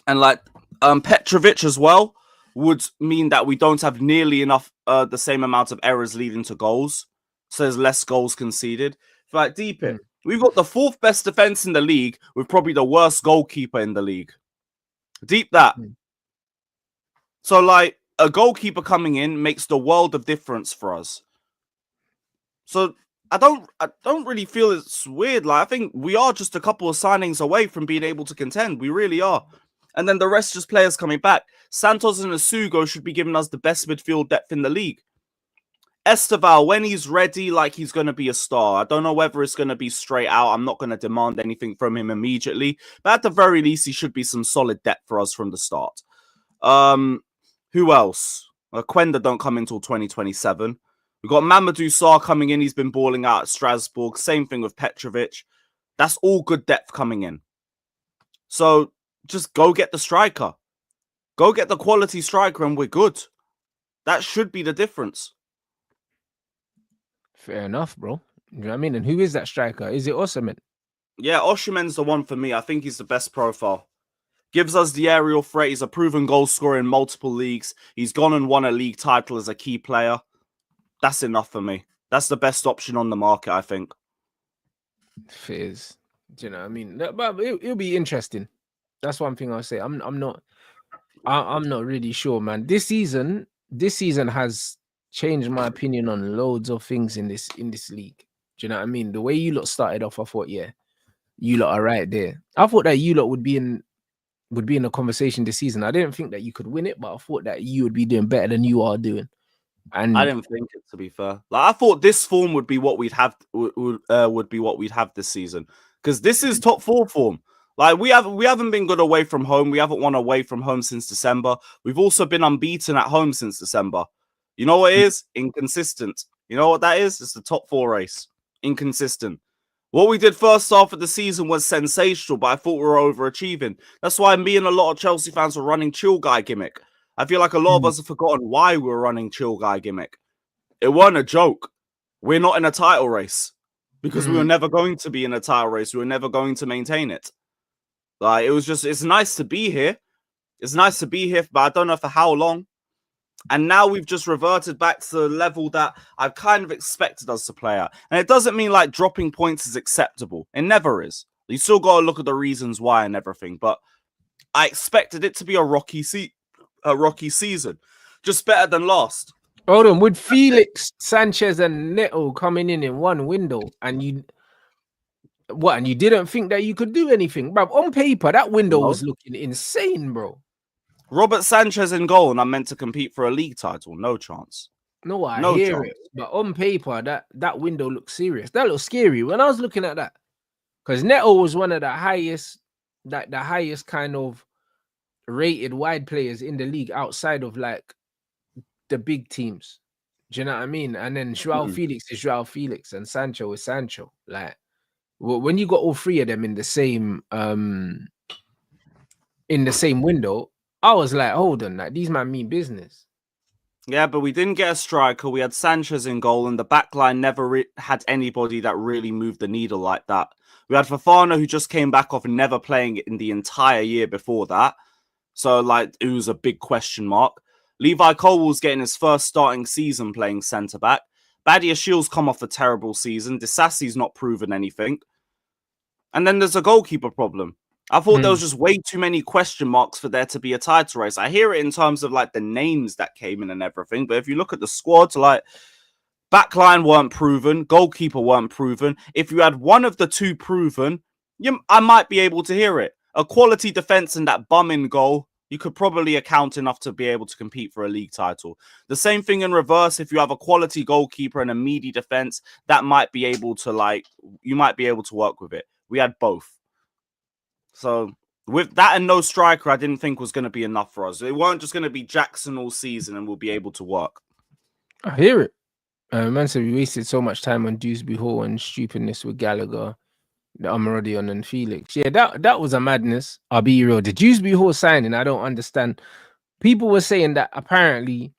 And like Petrovic as well would mean that we don't have nearly enough, the same amount of errors leading to goals. So there's less goals conceded. Like, deep it. We've got the 4th best defense in the league with probably the worst goalkeeper in the league. Deep that. So, like, a goalkeeper coming in makes the world of difference for us. So I don't really feel it's weird. Like, I think we are just a couple of signings away from being able to contend. We really are. And then the rest just players coming back. Santos and Asugo should be giving us the best midfield depth in the league. Esteval, when he's ready, like, he's going to be a star. I don't know whether it's going to be straight out. I'm not going to demand anything from him immediately. But at the very least, he should be some solid depth for us from the start. Who else? Quenda don't come until 2027. We've got Mamadou Sarr coming in. He's been balling out at Strasbourg. Same thing with Petrovic. That's all good depth coming in. So just go get the striker. Go get the quality striker and we're good. That should be the difference. Fair enough, bro. You know what I mean? And who is that striker? Is it Osimhen? Yeah, Osimhen's the one for me. I think he's the best profile. Gives us the aerial threat. He's a proven goal scorer in multiple leagues. He's gone and won a league title as a key player. That's enough for me. That's the best option on the market, I think. Fizz. Do you know what I mean? But it'll be interesting. That's one thing I'll say. I'm not really sure, man. This season has changed my opinion on loads of things in this league. Do you know what I mean? The way you lot started off, I thought, yeah, you lot are right there. I thought that you lot would be in would be in the conversation this season. I didn't think that you could win it, but I thought that you would be doing better than you are doing. And I didn't think it, to be fair. Like, I thought this form would be what we'd have would be what we'd have this season, because this is top 4 form. Like, we haven't been good away from home. We haven't won away from home since December. We've also been unbeaten at home since December. You know what it is? Inconsistent. You know what that is? It's the top 4 race. Inconsistent. What we did first half of the season was sensational, but I thought we were overachieving. That's why me and a lot of Chelsea fans were running chill guy gimmick. I feel like a lot of us have forgotten why we were running chill guy gimmick. It weren't a joke. We're not in a title race because we were never going to be in a title race. We were never going to maintain it. Like, it was just, it's nice to be here. It's nice to be here, but I don't know for how long. And now we've just reverted back to the level that I've kind of expected us to play at. And it doesn't mean like dropping points is acceptable. It never is. You still got to look at the reasons why and everything. But I expected it to be a rocky season. Just better than last. hold on, with Felix, Sanchez, and Neto coming in one window, and you didn't think that you could do anything, bro? On paper, that window was looking insane, bro. Robert Sanchez in goal, and I'm meant to compete for a league title. No chance. No, I hear it. But on paper, that window looks serious. That looks scary when I was looking at that. Because Neto was one of the highest kind of rated wide players in the league outside of like the big teams. Do you know what I mean? And then Joao Felix is Joao Felix and Sancho is Sancho. Like, when you got all 3 of them in the same window, I was like, hold on, like, these man mean business. Yeah, but we didn't get a striker. We had Sanchez in goal, and the back line never had anybody that really moved the needle like that. We had Fofana, who just came back off and never playing in the entire year before that. So, like, it was a big question mark. Levi Colwell's getting his first starting season playing centre-back. Badia Shields come off a terrible season. Disasi's not proven anything. And then there's a goalkeeper problem. I thought there was just way too many question marks for there to be a title race. I hear it in terms of like the names that came in and everything, but if you look at the squad, like, backline weren't proven, goalkeeper weren't proven. If you had one of the 2 proven, I might be able to hear it. A quality defense and that bum in goal, you could probably account enough to be able to compete for a league title. The same thing in reverse. If you have a quality goalkeeper and a meaty defense, that might be able to you might be able to work with it. We had both. So with that and no striker, I didn't think was going to be enough for us. It weren't just going to be Jackson all season and we'll be able to work. I hear it. Man said we wasted so much time on Dewsbury Hall and stupidness with Gallagher, Amarodion and Felix. Yeah, that was a madness. I'll be real. The Dewsbury Hall signing, I don't understand. People were saying that apparently,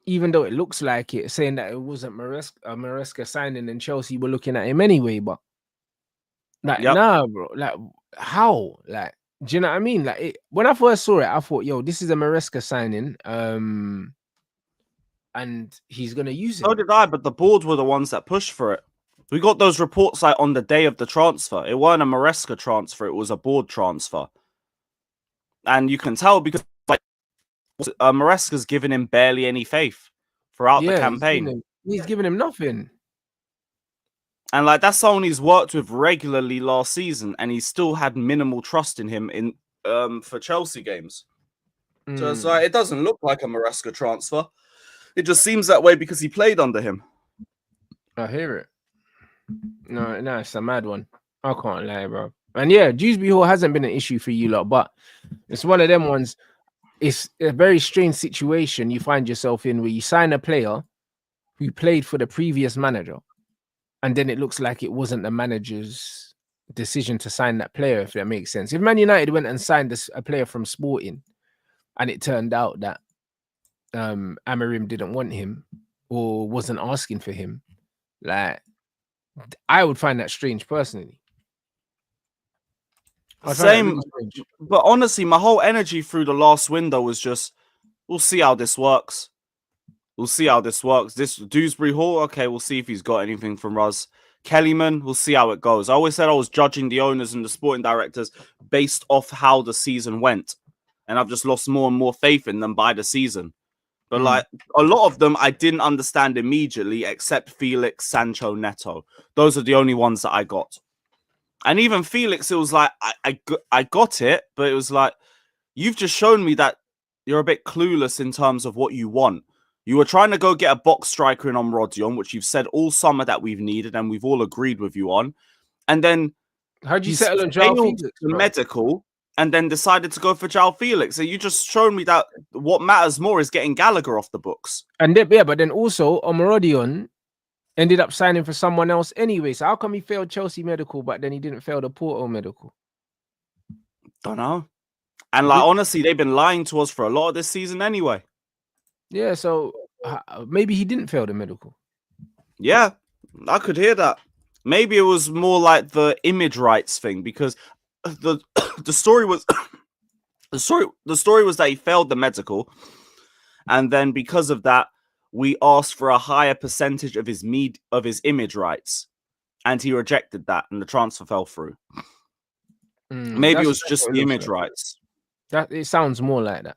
even though it looks like it, saying that it wasn't Maresca signing and Chelsea were looking at him anyway, but like, nah, bro. Like, how? Like, do you know what I mean? Like, when I first saw it, I thought, yo, this is a Maresca signing. And he's gonna use it. So did I, but the board were the ones that pushed for it. We got those reports like on the day of the transfer. It weren't a Maresca transfer; it was a board transfer, and you can tell because like Maresca's given him barely any faith throughout the campaign. He's giving him nothing, and like that's someone he's worked with regularly last season, and he still had minimal trust in him in for Chelsea games. So it's like it doesn't look like a Maresca transfer. It just seems that way because he played under him. I hear it. No, it's a mad one. I can't lie, bro. And yeah, Dewsbury Hall hasn't been an issue for you lot, but it's one of them ones. It's a very strange situation you find yourself in where you sign a player who played for the previous manager, and then it looks like it wasn't the manager's decision to sign that player, if that makes sense. If Man United went and signed a player from Sporting, and it turned out that Amarim didn't want him or wasn't asking for him, like, I would find that strange personally. Same, really, but honestly, my whole energy through the last window was just, we'll see how this works. We'll see how this works. This Dewsbury Hall, okay, we'll see if he's got anything from Ruz. Kellyman, we'll see how it goes. I always said I was judging the owners and the sporting directors based off how the season went, and I've just lost more and more faith in them by the season. But like a lot of them, I didn't understand immediately, except Felix, Sancho, Neto. Those are the only ones that I got. And even Felix, it was like I got it, but it was like you've just shown me that you're a bit clueless in terms of what you want. You were trying to go get a box striker in on Rodion, which you've said all summer that we've needed, and we've all agreed with you on. And then how'd you he's settle on João failed Felix, the bro? medical, and then decided to go for João Felix. So you just shown me that what matters more is getting Gallagher off the books. And then, yeah, but then also Omarodion ended up signing for someone else anyway. So how come he failed Chelsea medical, but then he didn't fail the Porto medical? Don't know. And like honestly, they've been lying to us for a lot of this season anyway. Yeah, so maybe he didn't fail the medical. Yeah, I could hear that. Maybe it was more like the image rights thing, because the story was the story was that he failed the medical, and then because of that, we asked for a higher percentage of his image rights, and he rejected that, and the transfer fell through. Maybe it was just the image rights. That it sounds more like that,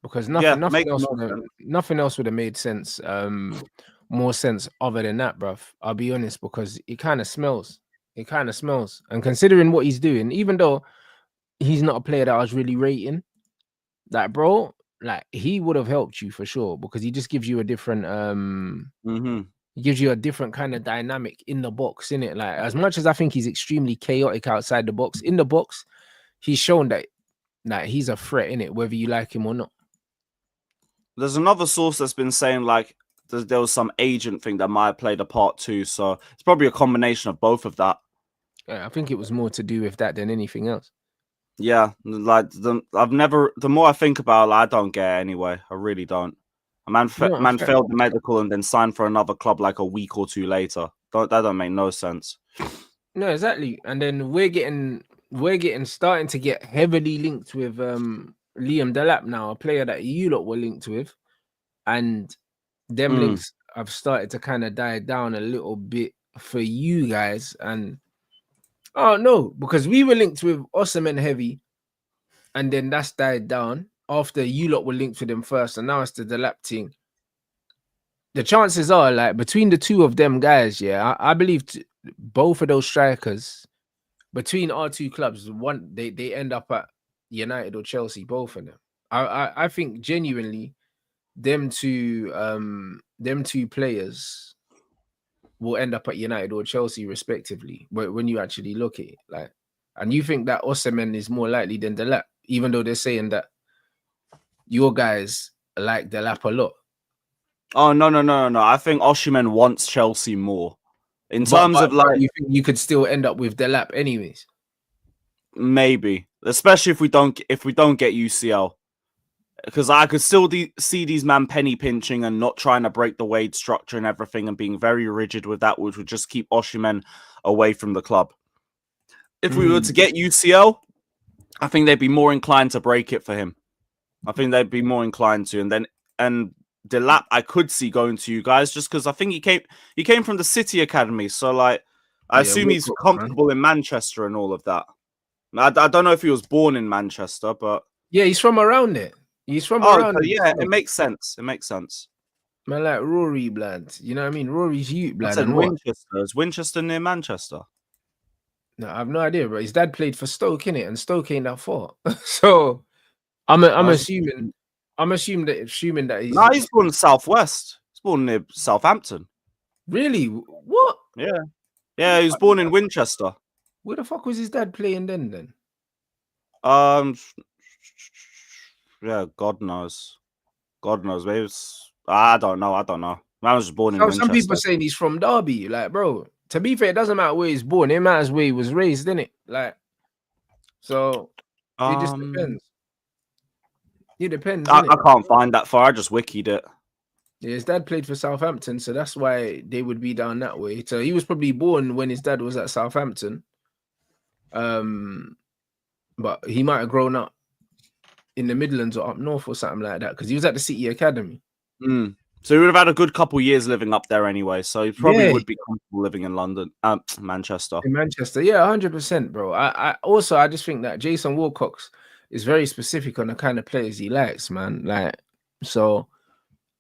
because nothing else would have made sense. More sense other than that, bruv. I'll be honest, because it kind of smells. It kind of smells. And considering what he's doing, even though he's not a player that I was really rating, like, bro, like, he would have helped you for sure, because he just gives you a different he gives you a different kind of dynamic in the box, innit? Like, as much as I think he's extremely chaotic outside the box, in the box, he's shown that he's a threat, innit, whether you like him or not. There's another source that's been saying like there was some agent thing that might have played a part too, so it's probably a combination of both of that. Yeah, I think it was more to do with that than anything else. Yeah, like the more I think about it, I don't get it anyway. I really don't. A man failed the medical and then signed for another club like a week or two later. That don't make no sense. No, exactly. And then we're starting to get heavily linked with Liam Delap now, a player that you lot were linked with, and them links have started to kind of die down a little bit for you guys. And oh no, because we were linked with Osimhen heavy, and then that's died down after you lot were linked with him first, and now it's the Delap thing. The chances are, like, between the two of them guys, yeah, I believe both of those strikers between our two clubs, one they end up at United or Chelsea, both of them. I think genuinely them two players will end up at United or Chelsea respectively, when you actually look at it. Like, and you think that Osimhen is more likely than Delap, even though they're saying that your guys like Delap a lot. Oh no! I think Osimhen wants Chelsea more. In terms of like, you think you could still end up with Delap anyways? Maybe, especially if we don't get UCL, because I could still see these man penny pinching and not trying to break the wage structure and everything, and being very rigid with that, which would just keep Osimhen away from the club. If we were to get UCL, I think they'd be more inclined to break it for him. I think they'd be more inclined to, and Delap I could see going to you guys, just because I think he came from the City Academy, so like I assume he's comfortable in Manchester and all of that. I don't know if he was born in Manchester, but yeah, he's from around it. He's from around it. Yeah, it makes sense. It makes sense. Man, like Rory Bland, you know what I mean? Rory's youth Bland. I said Winchester. Is Winchester near Manchester? No, I have no idea, but his dad played for Stoke, innit? And Stoke ain't that far. So I'm assuming that he's... No, he's born in Southwest. He's born near Southampton. Really? What? Yeah. Yeah, he was born in Winchester. Where the fuck was his dad playing then? Yeah, God knows. Maybe I don't know. Man was born in Winchester. Some people saying he's from Derby. Like, bro, to be fair, it doesn't matter where he's born. It matters where he was raised, innit? Like, so it just depends. It depends. I can't find that far. I just wikied it. Yeah, his dad played for Southampton, so that's why they would be down that way. So he was probably born when his dad was at Southampton. But he might have grown up in the Midlands or up north or something like that, because he was at the City Academy. So he would have had a good couple years living up there anyway. So he probably would be comfortable living in London, Manchester. In Manchester, yeah, 100%, bro. I just think that Jason Wilcox is very specific on the kind of players he likes, man. Like, so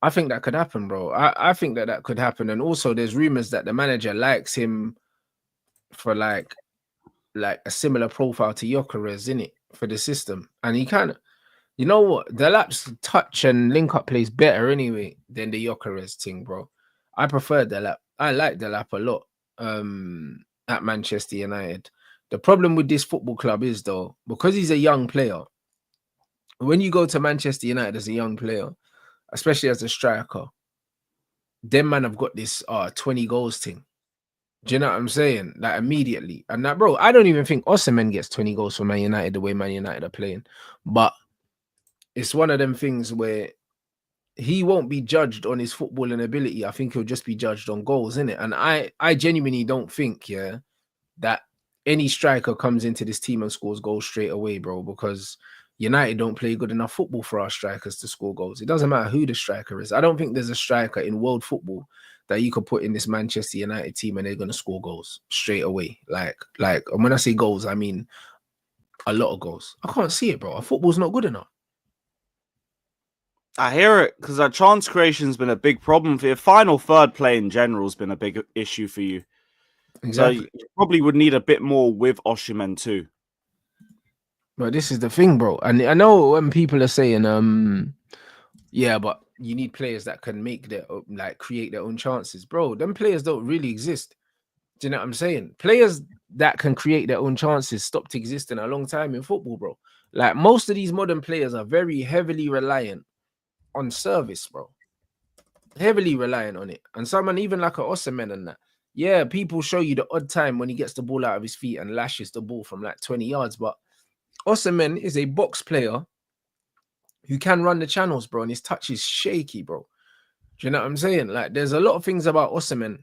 I think that could happen, bro. I think that could happen. And also there's rumors that the manager likes him for like like a similar profile to Gyökeres in it for the system, and he kind of, you know what, Delap's touch and link up plays better anyway than the Gyökeres thing, bro. I prefer Delap. I like Delap a lot. At Manchester United, the problem with this football club is though, because he's a young player. When you go to Manchester United as a young player, especially as a striker, them man have got this 20 goals thing. Do you know what I'm saying? Like immediately. And that, bro, I don't even think Osimhen gets 20 goals for Man United the way Man United are playing. But it's one of them things where he won't be judged on his footballing ability. I think he'll just be judged on goals, innit? And I genuinely don't think, that any striker comes into this team and scores goals straight away, bro, because United don't play good enough football for our strikers to score goals. It doesn't matter who the striker is. I don't think there's a striker in world football that you could put in this Manchester United team and they're going to score goals straight away. Like, and when I say goals, I mean a lot of goals. I can't see it, bro. Our football's not good enough. I hear it, because that chance creation's been a big problem for you. Final third play in general has been a big issue for you. Exactly. So you probably would need a bit more with Osimhen too. But this is the thing, bro. And I know when people are saying, yeah, but you need players that can make their, like, create their own chances, bro. Them players don't really exist. Do you know what I'm saying? Players that can create their own chances stopped existing a long time in football, bro. Like, most of these modern players are very heavily reliant on service, bro. Heavily reliant on it. And someone even like a Osimhen and that. Yeah, people show you the odd time when he gets the ball out of his feet and lashes the ball from like 20 yards. But Osimhen is a box player who can run the channels, bro. And his touch is shaky, bro. Do you know what I'm saying? Like, there's a lot of things about Osimhen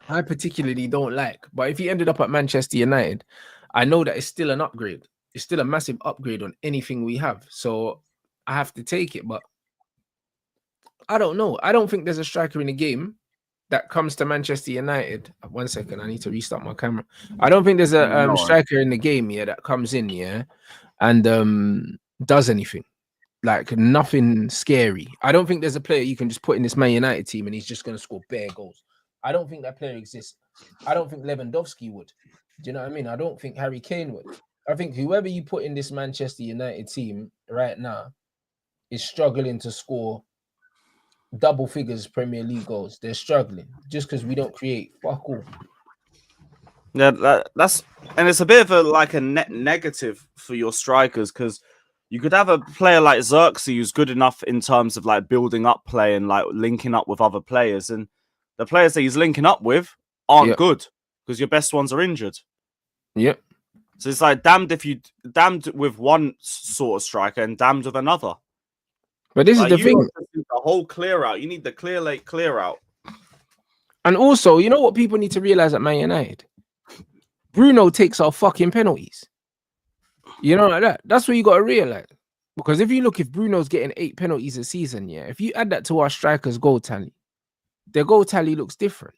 I particularly don't like. But if he ended up at Manchester United, I know that it's still an upgrade. It's still a massive upgrade on anything we have. So I have to take it. But I don't know. I don't think there's a striker in the game that comes to Manchester United. 1 second, I need to restart my camera. I don't think there's a striker in the game, that comes in, and does anything. Like, nothing scary. I don't think there's a player you can just put in this Man United team and he's just going to score bare goals. I don't think that player exists. I don't think Lewandowski would. Do you know what I mean? I don't think Harry Kane would. I think whoever you put in this Manchester United team right now is struggling to score double figures Premier League goals. They're struggling just because we don't create fuck all. Yeah, that's, and it's a bit of a net negative for your strikers, because you could have a player like Xerxes who's good enough in terms of like building up play and like linking up with other players, and the players that he's linking up with aren't good because your best ones are injured. Yep. So it's like damned with one sort of striker and damned with another. But this is the thing. The whole clear out. You need the clear out. And also, you know what people need to realize at Man United? Bruno takes our fucking penalties. You know, like that. That's what you got to realize. Because if you look, if Bruno's getting 8 penalties a season, if you add that to our strikers' goal tally, their goal tally looks different.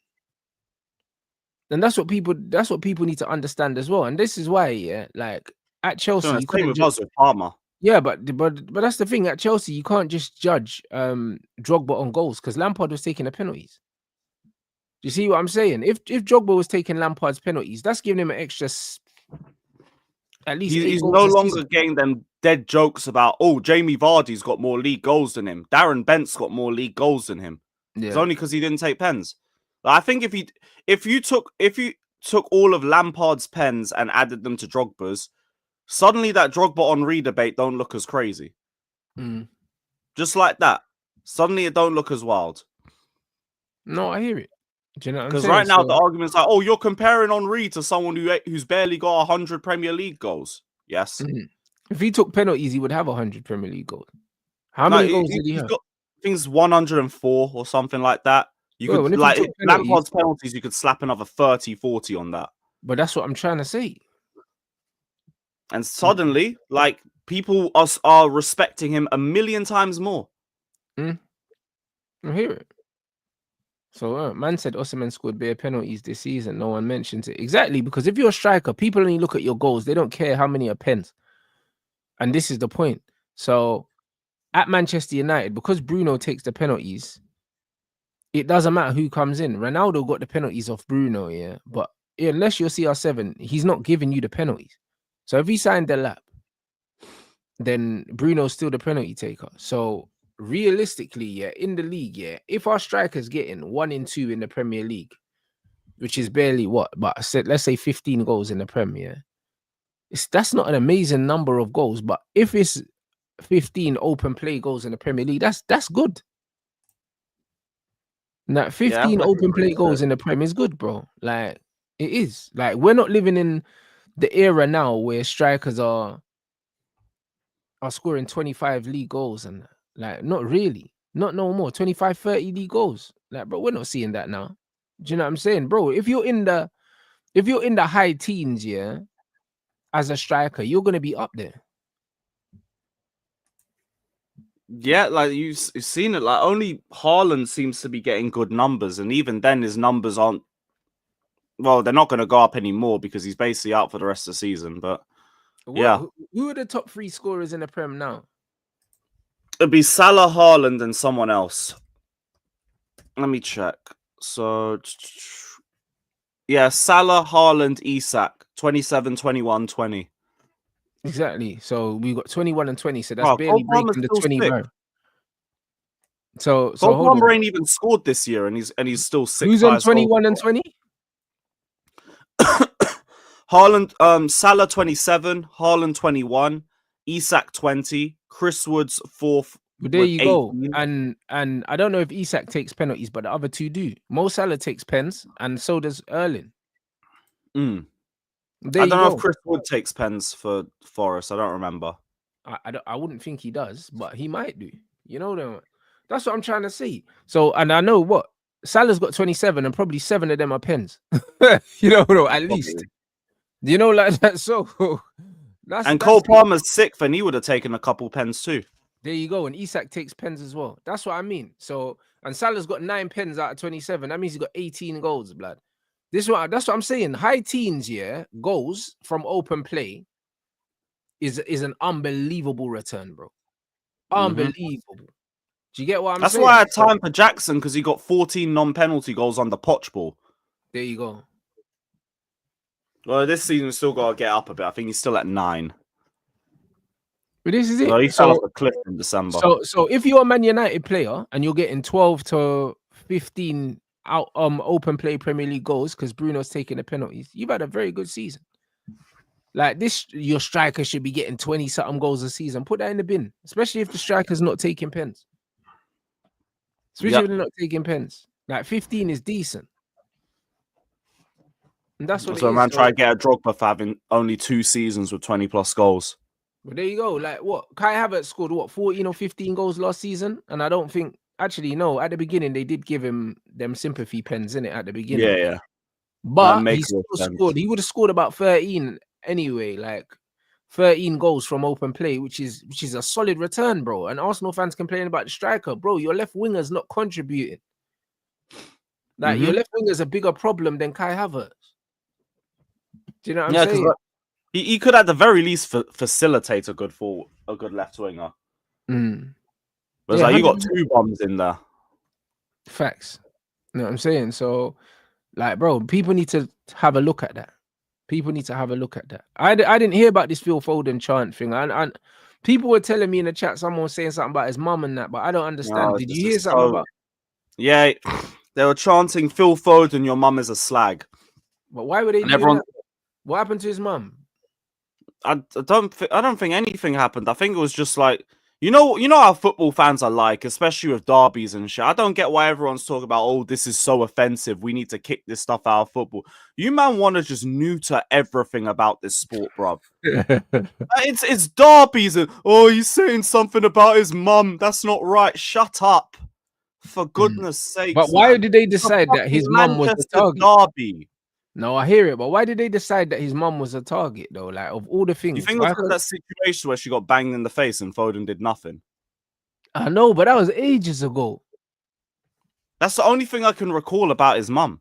And that's what people need to understand as well. And this is why, like at Chelsea, you couldn't with us with Palmer. Yeah, but that's the thing. At Chelsea, you can't just judge Drogba on goals because Lampard was taking the penalties. Do you see what I'm saying? If Drogba was taking Lampard's penalties, that's giving him an extra. At least he's no longer getting them dead jokes about, oh, Jamie Vardy's got more league goals than him. Darren Bent's got more league goals than him. Yeah. It's only because he didn't take pens. I think if you took all of Lampard's pens and added them to Drogba's, suddenly that Drogba Henry debate don't look as crazy. Just like that. Suddenly it don't look as wild. No, I hear it. Do you know what I'm saying? Because right now the argument's like, oh, you're comparing Henry to someone who's barely got 100 Premier League goals. Yes. If he took penalties, he would have 100 Premier League goals. How many goals did he have? I think it's 104 or something like that. You could, like, Lampard's penalties, you could slap another 30, 40 on that. But that's what I'm trying to say. And suddenly, like, people are respecting him a million times more. I hear it. So, man said Osimhen scored bare penalties this season. No one mentions it. Exactly, because if you're a striker, people only look at your goals. They don't care how many are pens. And this is the point. So, at Manchester United, because Bruno takes the penalties, it doesn't matter who comes in. Ronaldo got the penalties off Bruno, but unless you're CR7, he's not giving you the penalties. So if he signed the lap, then Bruno's still the penalty taker. So realistically, yeah, in the league, yeah, if our striker's getting 1 in 2 in the Premier League, which is barely what, but I said, let's say 15 goals in the Premier, that's not an amazing number of goals. But if it's 15 open play goals in the Premier League, that's good. Now, 15 open play goals in the Premier is good, bro. Like, it is. Like, we're not living in the era now where strikers are scoring 25 league goals and like, not really. Not no more. 25, 30 league goals. Like, bro, we're not seeing that now. Do you know what I'm saying? Bro, if you're in the high teens, yeah, as a striker, you're gonna be up there. Yeah, like you've seen it. Like only Haaland seems to be getting good numbers, and even then, his numbers aren't. Well, they're not going to go up anymore because he's basically out for the rest of the season. But yeah, who are the top 3 scorers in the Prem now? It'd be Salah, Haaland, and someone else. Let me check. So, yeah, Salah, Haaland, Isak, 27, 21, 20. Exactly. So we got 21 and 20. So that's barely breaking the 20 mark. So Goalkeeper ain't even scored this year, and he's still 6. Who's on 21 and 20? Haaland, Salah 27, Haaland 21, Isak 20, Chris Woods 4th. But there you go. And I don't know if Isak takes penalties, but the other 2 do. Mo Salah takes pens, and so does Erling. I don't know if Chris Wood takes pens for Forest. I don't remember. I wouldn't think he does, but he might do. You know, that's what I'm trying to see. So, and I know what Salah's got 27, and probably 7 of them are pens. You know, at least. You know, like that. So that's Cole Palmer's 6th, and he would have taken a couple pens too. There you go. And Isak takes pens as well. That's what I mean. So, and Salah's got 9 pens out of 27. That means he's got 18 goals, blood. That's what I'm saying. High teens, yeah, goals from open play is an unbelievable return, bro. Unbelievable. Do you get what I'm saying? That's why I had time for Jackson, because he got 14 non-penalty goals on the Poch ball. There you go. Well, this season still got to get up a bit. I think he's still at 9. But this is it. Well, he fell off a cliff in December. So if you're a Man United player and you're getting 12 to 15 out open play Premier League goals because Bruno's taking the penalties, you've had a very good season. Like this, your striker should be getting 20-something goals a season. Put that in the bin, especially if the striker's not taking pens. Especially if they're not taking pens. Like 15 is decent. And that's what so man, try to get a Drogba for having only 2 seasons with 20+ goals. Well, there you go. Like what? Kai Havertz scored 14 or 15 goals last season, and I don't think actually no. At the beginning, they did give him them sympathy pens in it at the beginning. Yeah. But he still scored. He would have scored about 13 anyway. Like 13 goals from open play, which is a solid return, bro. And Arsenal fans complaining about the striker, bro. Your left winger's not contributing. Like your left winger's a bigger problem than Kai Havertz. Do you know what I'm saying? He could at the very least facilitate a good left winger. But it's like you got 2 bombs in there. Facts. You know what I'm saying? So, like, bro, people need to have a look at that. People need to have a look at that. I didn't hear about this Phil Foden chant thing. And people were telling me in the chat, someone was saying something about his mum and that, but I don't understand. Did you hear something about? Yeah, they were chanting, Phil Foden, your mum is a slag. But why were they doing that? What happened to his mum? I don't think anything happened. I think it was just like, you know how football fans are like, especially with derbies and shit. I don't get why everyone's talking about, oh, this is so offensive. We need to kick this stuff out of football. You man want to just neuter everything about this sport, bro. It's derbies and he's saying something about his mum. That's not right. Shut up, for goodness sake. But why did they decide that his mum was the target? Derby. No, I hear it, but why did they decide that his mum was a target though? Like of all the things, you think it was that situation where she got banged in the face and Foden did nothing? I know, but that was ages ago. That's the only thing I can recall about his mum.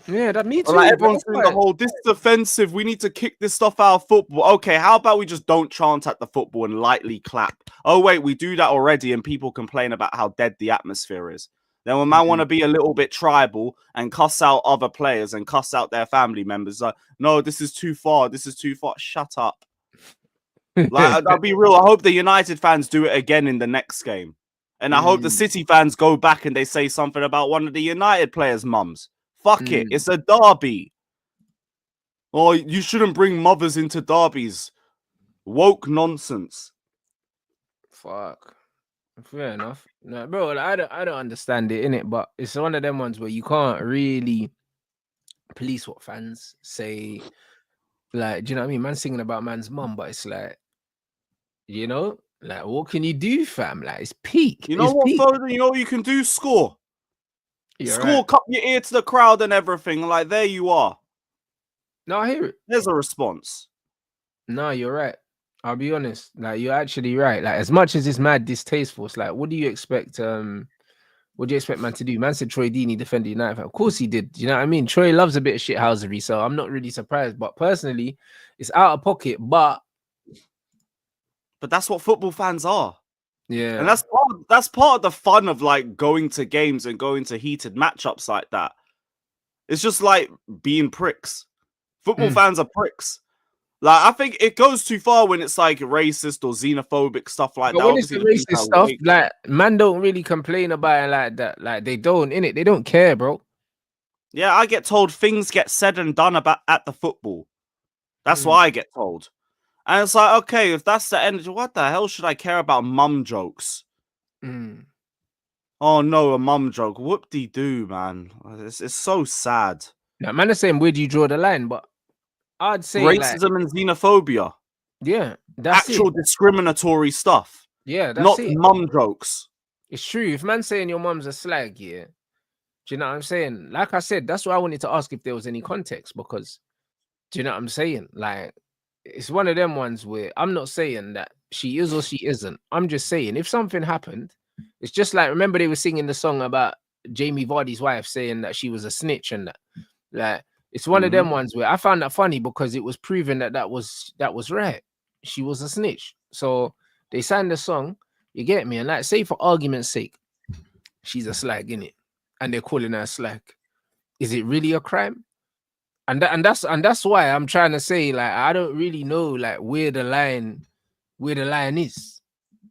Yeah, that me too. Like everyone's doing the whole, this is offensive. We need to kick this stuff out of football. Okay, how about we just don't chant at the football and lightly clap? Oh wait, we do that already, and people complain about how dead the atmosphere is. Then when man want to be a little bit tribal and cuss out other players and cuss out their family members, like, no, this is too far. This is too far. Shut up. Like, I'll be real. I hope the United fans do it again in the next game. And I hope the City fans go back and they say something about one of the United players' mums. Fuck it. It's a derby. Oh, you shouldn't bring mothers into derbies. Woke nonsense. Fuck. Fair enough. No, bro, like, I don't understand it, innit? But it's one of them ones where you can't really police what fans say. Like, do you know what I mean? Man singing about man's mum, but it's like, you know, like, what can you do, fam? Like, it's peak. You know it's what, peak. Foden? You know what you can do? Score. You're Score, right. cut your ear to the crowd and everything. Like, there you are. No, I hear it. There's a response. No, you're right. I'll be honest. Like, you're actually right. Like, as much as it's mad distasteful, it's like, what do you expect? What do you expect man to do? Man said Troy Deeney defended United. Of course he did. You know what I mean? Troy loves a bit of shithousery, so I'm not really surprised. But personally, it's out of pocket. But that's what football fans are. Yeah. And that's part of the fun of like going to games and going to heated matchups like that. It's just like being pricks. Football fans are pricks. Like, I think it goes too far when it's like racist or xenophobic stuff like that. When it's the racist stuff, like, man don't really complain about it like that. Like, they don't, innit? They don't care, bro. Yeah, I get told things get said and done about at the football. That's what I get told. And it's like, okay, if that's the energy, what the hell should I care about mum jokes? Oh no, a mum joke. Whoop-de-doo, man. It's so sad. Now, man is saying, where do you draw the line? But I'd say racism and xenophobia. Yeah, that's actual discriminatory stuff. Yeah, that's not it. mum jokes. It's true. If man saying your mum's a slag, yeah, do you know what I'm saying? Like I said, that's why I wanted to ask if there was any context, because do you know what I'm saying? Like, it's one of them ones where I'm not saying that she is or she isn't. I'm just saying if something happened, it's just like, remember they were singing the song about Jamie Vardy's wife saying that she was a snitch and that. Like, it's one of them ones where I found that funny because it was proven that that was right. She was a snitch. So they sang the song, you get me? And like, say for argument's sake, she's a slag, innit? And they're calling her a slag. Is it really a crime? And that's why I'm trying to say, like, I don't really know like where the line is.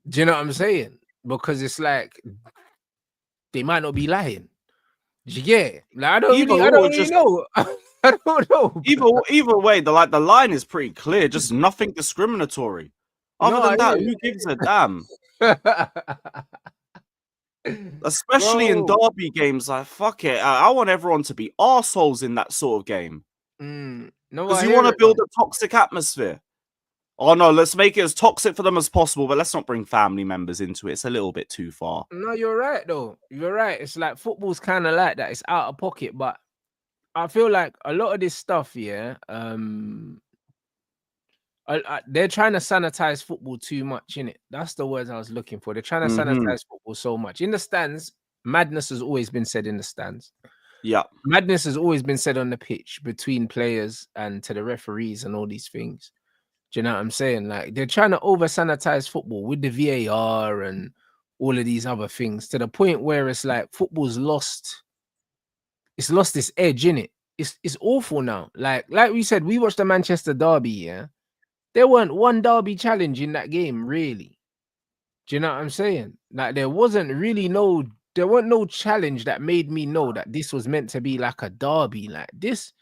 Do you know what I'm saying? Because it's like they might not be lying. You get it? Like, I don't really know. I don't know. Either way, the line is pretty clear. Just nothing discriminatory. Other than that, who gives a damn? Especially in derby games, like, fuck it. I want everyone to be arseholes in that sort of game. Because you want to build a toxic atmosphere. Oh no, let's make it as toxic for them as possible, but let's not bring family members into it. It's a little bit too far. No, you're right though. You're right. It's like football's kind of like that. It's out of pocket, but I feel like a lot of this stuff, yeah, they're trying to sanitize football too much, innit? That's the words I was looking for. They're trying to sanitize football so much. In the stands, madness has always been said in the stands. Yeah. Madness has always been said on the pitch between players and to the referees and all these things. Do you know what I'm saying? Like, they're trying to over sanitize football with the VAR and all of these other things to the point where it's like football's lost. It's lost its edge, innit? It's awful now. Like we said, we watched the Manchester derby, yeah. There weren't one derby challenge in that game, really. Do you know what I'm saying? Like, there wasn't really there weren't no challenge that made me know that this was meant to be like a derby. Like this,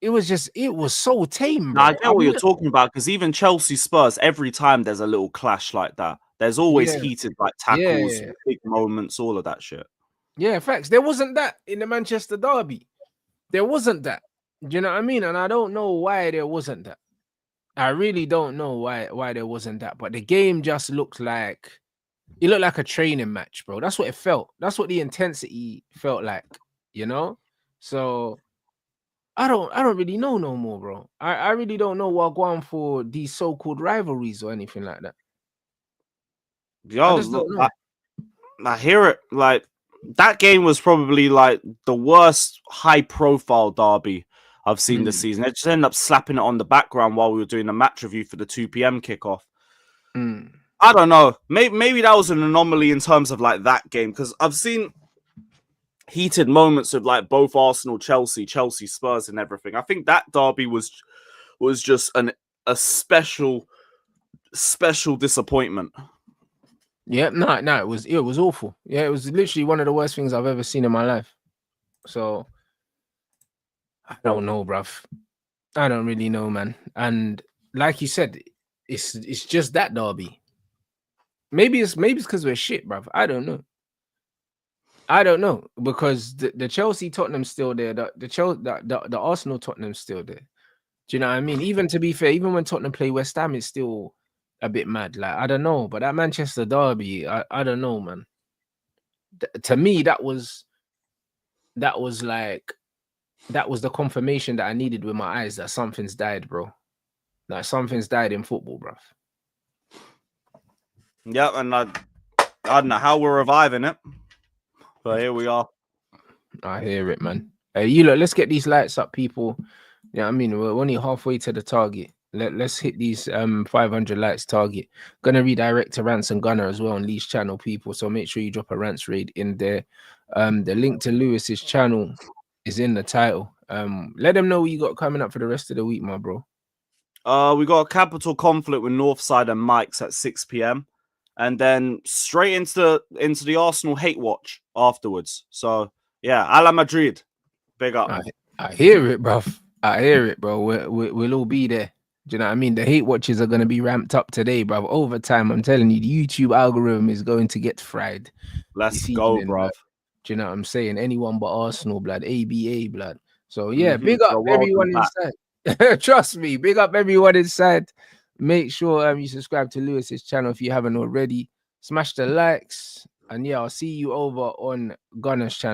it was so tame, bro. Now, I get what you're talking about, because even Chelsea Spurs, every time there's a little clash like that, there's always heated like tackles, big moments, all of that shit. Yeah, facts. There wasn't that in the Manchester derby. There wasn't that. Do you know what I mean? And I don't know why there wasn't that. I really don't know why there wasn't that. But the game just looked like a training match, bro. That's what it felt. That's what the intensity felt like, you know? So I don't really know no more, bro. I really don't know what going for these so-called rivalries or anything like that. Yo, I hear it. Like, that game was probably like the worst high-profile derby I've seen this season. They just ended up slapping it on the background while we were doing the match review for the 2 p.m. kickoff. I don't know. Maybe that was an anomaly in terms of like that game, because I've seen heated moments of like both Arsenal, Chelsea, Spurs, and everything. I think that derby was just a special disappointment. Yeah, no, it was awful. Yeah, it was literally one of the worst things I've ever seen in my life. So I don't know, bruv. I don't really know, man. And like you said, it's just that derby. Maybe it's because we're shit, bruv. I don't know because the Chelsea Tottenham's still there. The Arsenal Tottenham's still there. Do you know what I mean? Even to be fair, even when Tottenham play West Ham, it's still a bit mad. Like I don't know, but that Manchester derby, I don't know, man. To me, that was the confirmation that I needed with my eyes that something's died, bro. Like something's died in football, bruv. Yeah, and I don't know how we're reviving it, but here we are. I hear it, man. You look, let's get these lights up, people. Yeah, I mean, we're only halfway to the target. Let's hit these 500 likes target. Gonna redirect to Rants and Gunner as well on Lee's channel, people. So make sure you drop a Rants raid in there. The link to Lewis's channel is in the title. Let them know what you got coming up for the rest of the week, my bro. We got a capital conflict with Northside and Mike's at 6 p.m. and then straight into the Arsenal hate watch afterwards. So yeah, a la Madrid. Big up. I hear it, bro. I hear it, bro. We'll all be there. Do you know what I mean? The hate watches are going to be ramped up today, bro. Over time, I'm telling you, the YouTube algorithm is going to get fried. Let's go, bro. Do you know what I'm saying? Anyone but Arsenal, blood. ABA, blood. So yeah, big up everyone inside. Trust me, big up everyone inside. Make sure you subscribe to Lewis's channel if you haven't already. Smash the likes. And yeah, I'll see you over on Gunner's channel.